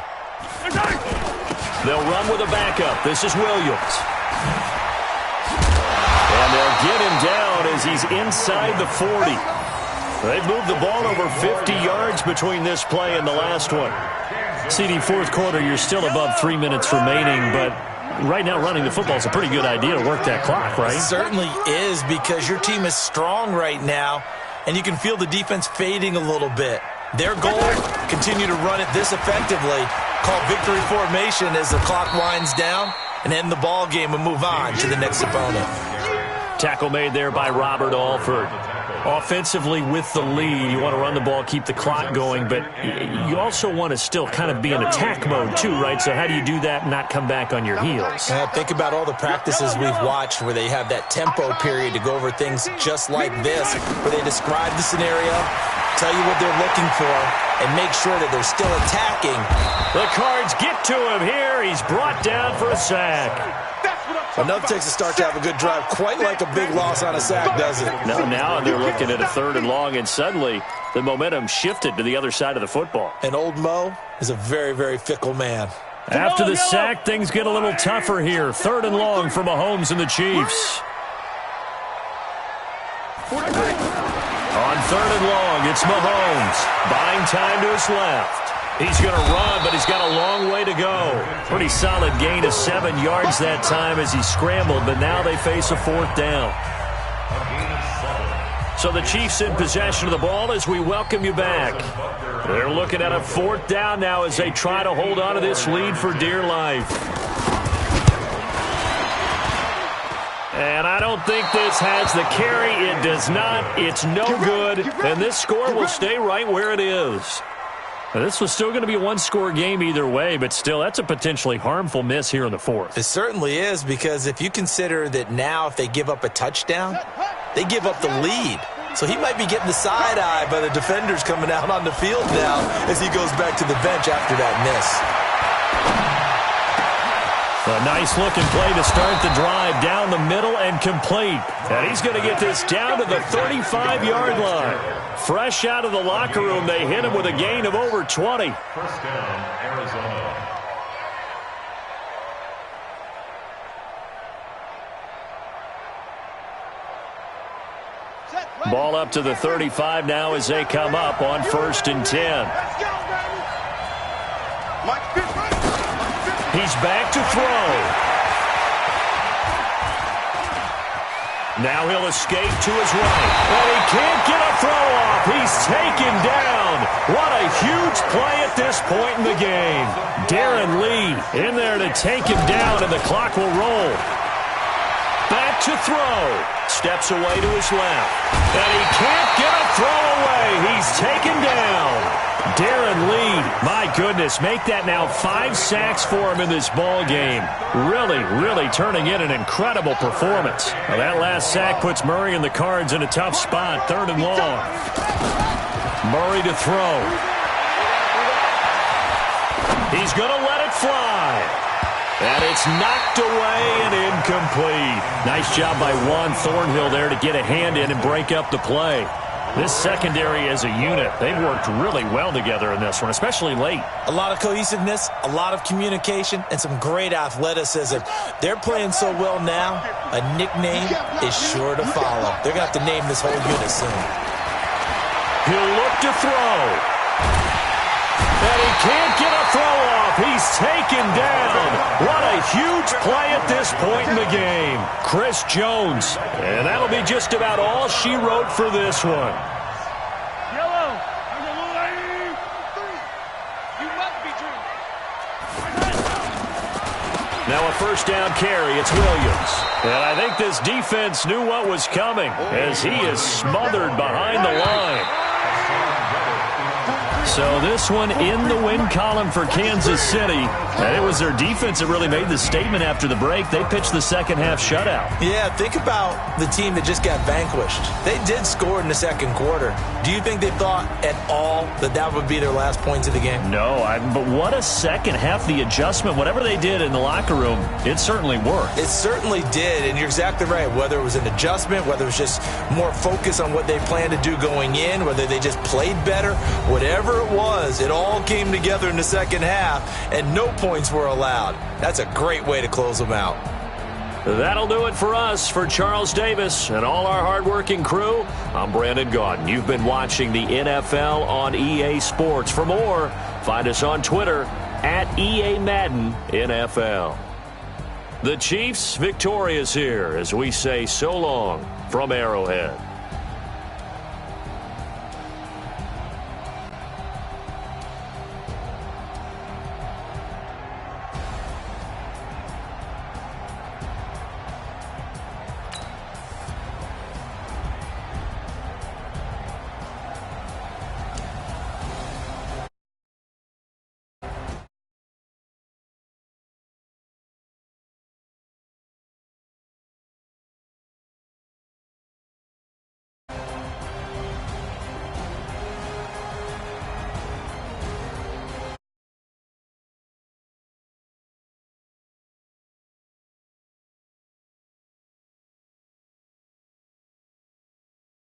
They'll run with a backup. This is Williams. And they'll get him down as he's inside the 40. They've moved the ball over 50 yards between this play and the last one. CD, 4th quarter, you're still above 3 minutes remaining, but right now running the football is a pretty good idea to work that clock, right? It certainly is, because your team is strong right now, and you can feel the defense fading a little bit. Their goal, continue to run it this effectively, call victory formation as the clock winds down, and end the ball game and move on to the next opponent. Tackle made there by Robert Alford. Offensively with the lead, you want to run the ball, keep the clock going, but you also want to still kind of be in attack mode too, right? So how do you do that and not come back on your heels? Think about all the practices we've watched where they have that tempo period to go over things just like this, where they describe the scenario, tell you what they're looking for, and make sure that they're still attacking. The Cards get to him here. He's brought down for a sack. Enough takes a start to have a good drive, quite like a big loss on a sack, does it? No, now they're looking at a 3rd and long, and suddenly the momentum shifted to the other side of the football. And old Mo is a very, very fickle man. After the sack, things get a little tougher here. 3rd and long for Mahomes and the Chiefs. On 3rd and long, it's Mahomes. Buying time to his left. He's going to run, but he's got a long way to go. Pretty solid gain of 7 yards that time as he scrambled, but now they face a 4th down. So the Chiefs in possession of the ball as we welcome you back. They're looking at a 4th down now as they try to hold on to this lead for dear life. And I don't think this has the carry. It does not. It's no good. And this score will stay right where it is. Now, this was still going to be a one-score game either way, but still, that's a potentially harmful miss here in the 4th. It certainly is, because if you consider that now if they give up a touchdown, they give up the lead. So he might be getting the side-eye by the defenders coming out on the field now as he goes back to the bench after that miss. A nice-looking play to start the drive down the middle and complete. And he's going to get this down to the 35-yard line. Fresh out of the locker room, they hit him with a gain of over 20. First down, Arizona. Ball up to the 35 now as they come up on 1st and 10. He's back to throw. Now he'll escape to his right. And he can't get a throw off. He's taken down. What a huge play at this point in the game. Darren Lee in there to take him down, and the clock will roll. Back to throw. Steps away to his left. And he can't get a throw away. He's taken down. Darren Lee, my goodness, make that now 5 sacks for him in this ball game. Really turning in an incredible performance. Now, that last sack puts Murray and the Cards in a tough spot, 3rd and long. Murray to throw. He's going to let it fly. And it's knocked away and incomplete. Nice job by Juan Thornhill there to get a hand in and break up the play. This secondary as a unit, they've worked really well together in this one, especially late. A lot of cohesiveness, a lot of communication, and some great athleticism. They're playing so well now, a nickname is sure to follow. They're going to have to name this whole unit soon. He'll look to throw. And he can't get a throw off. He's taken down. What a huge play at this point in the game. Chris Jones. And that'll be just about all she wrote for this one. Now a 1st down carry. It's Williams. And I think this defense knew what was coming as he is smothered behind the line. So this one in the win column for Kansas City. And it was their defense that really made the statement after the break. They pitched the second-half shutout. Yeah, think about the team that just got vanquished. They did score in the 2nd quarter. Do you think they thought at all that that would be their last points of the game? No, but what a second half. The adjustment, whatever they did in the locker room, it certainly worked. It certainly did, and you're exactly right. Whether it was an adjustment, whether it was just more focus on what they planned to do going in, whether they just played better, whatever it was, it all came together in the 2nd half, and no points were allowed. That's a great way to close them out. That'll do it for us. For Charles Davis and all our hardworking crew, I'm Brandon Gaudin. You've been watching the NFL on EA Sports. For more, find us on Twitter at EA Madden NFL. The Chiefs victorious here as we say so long from Arrowhead.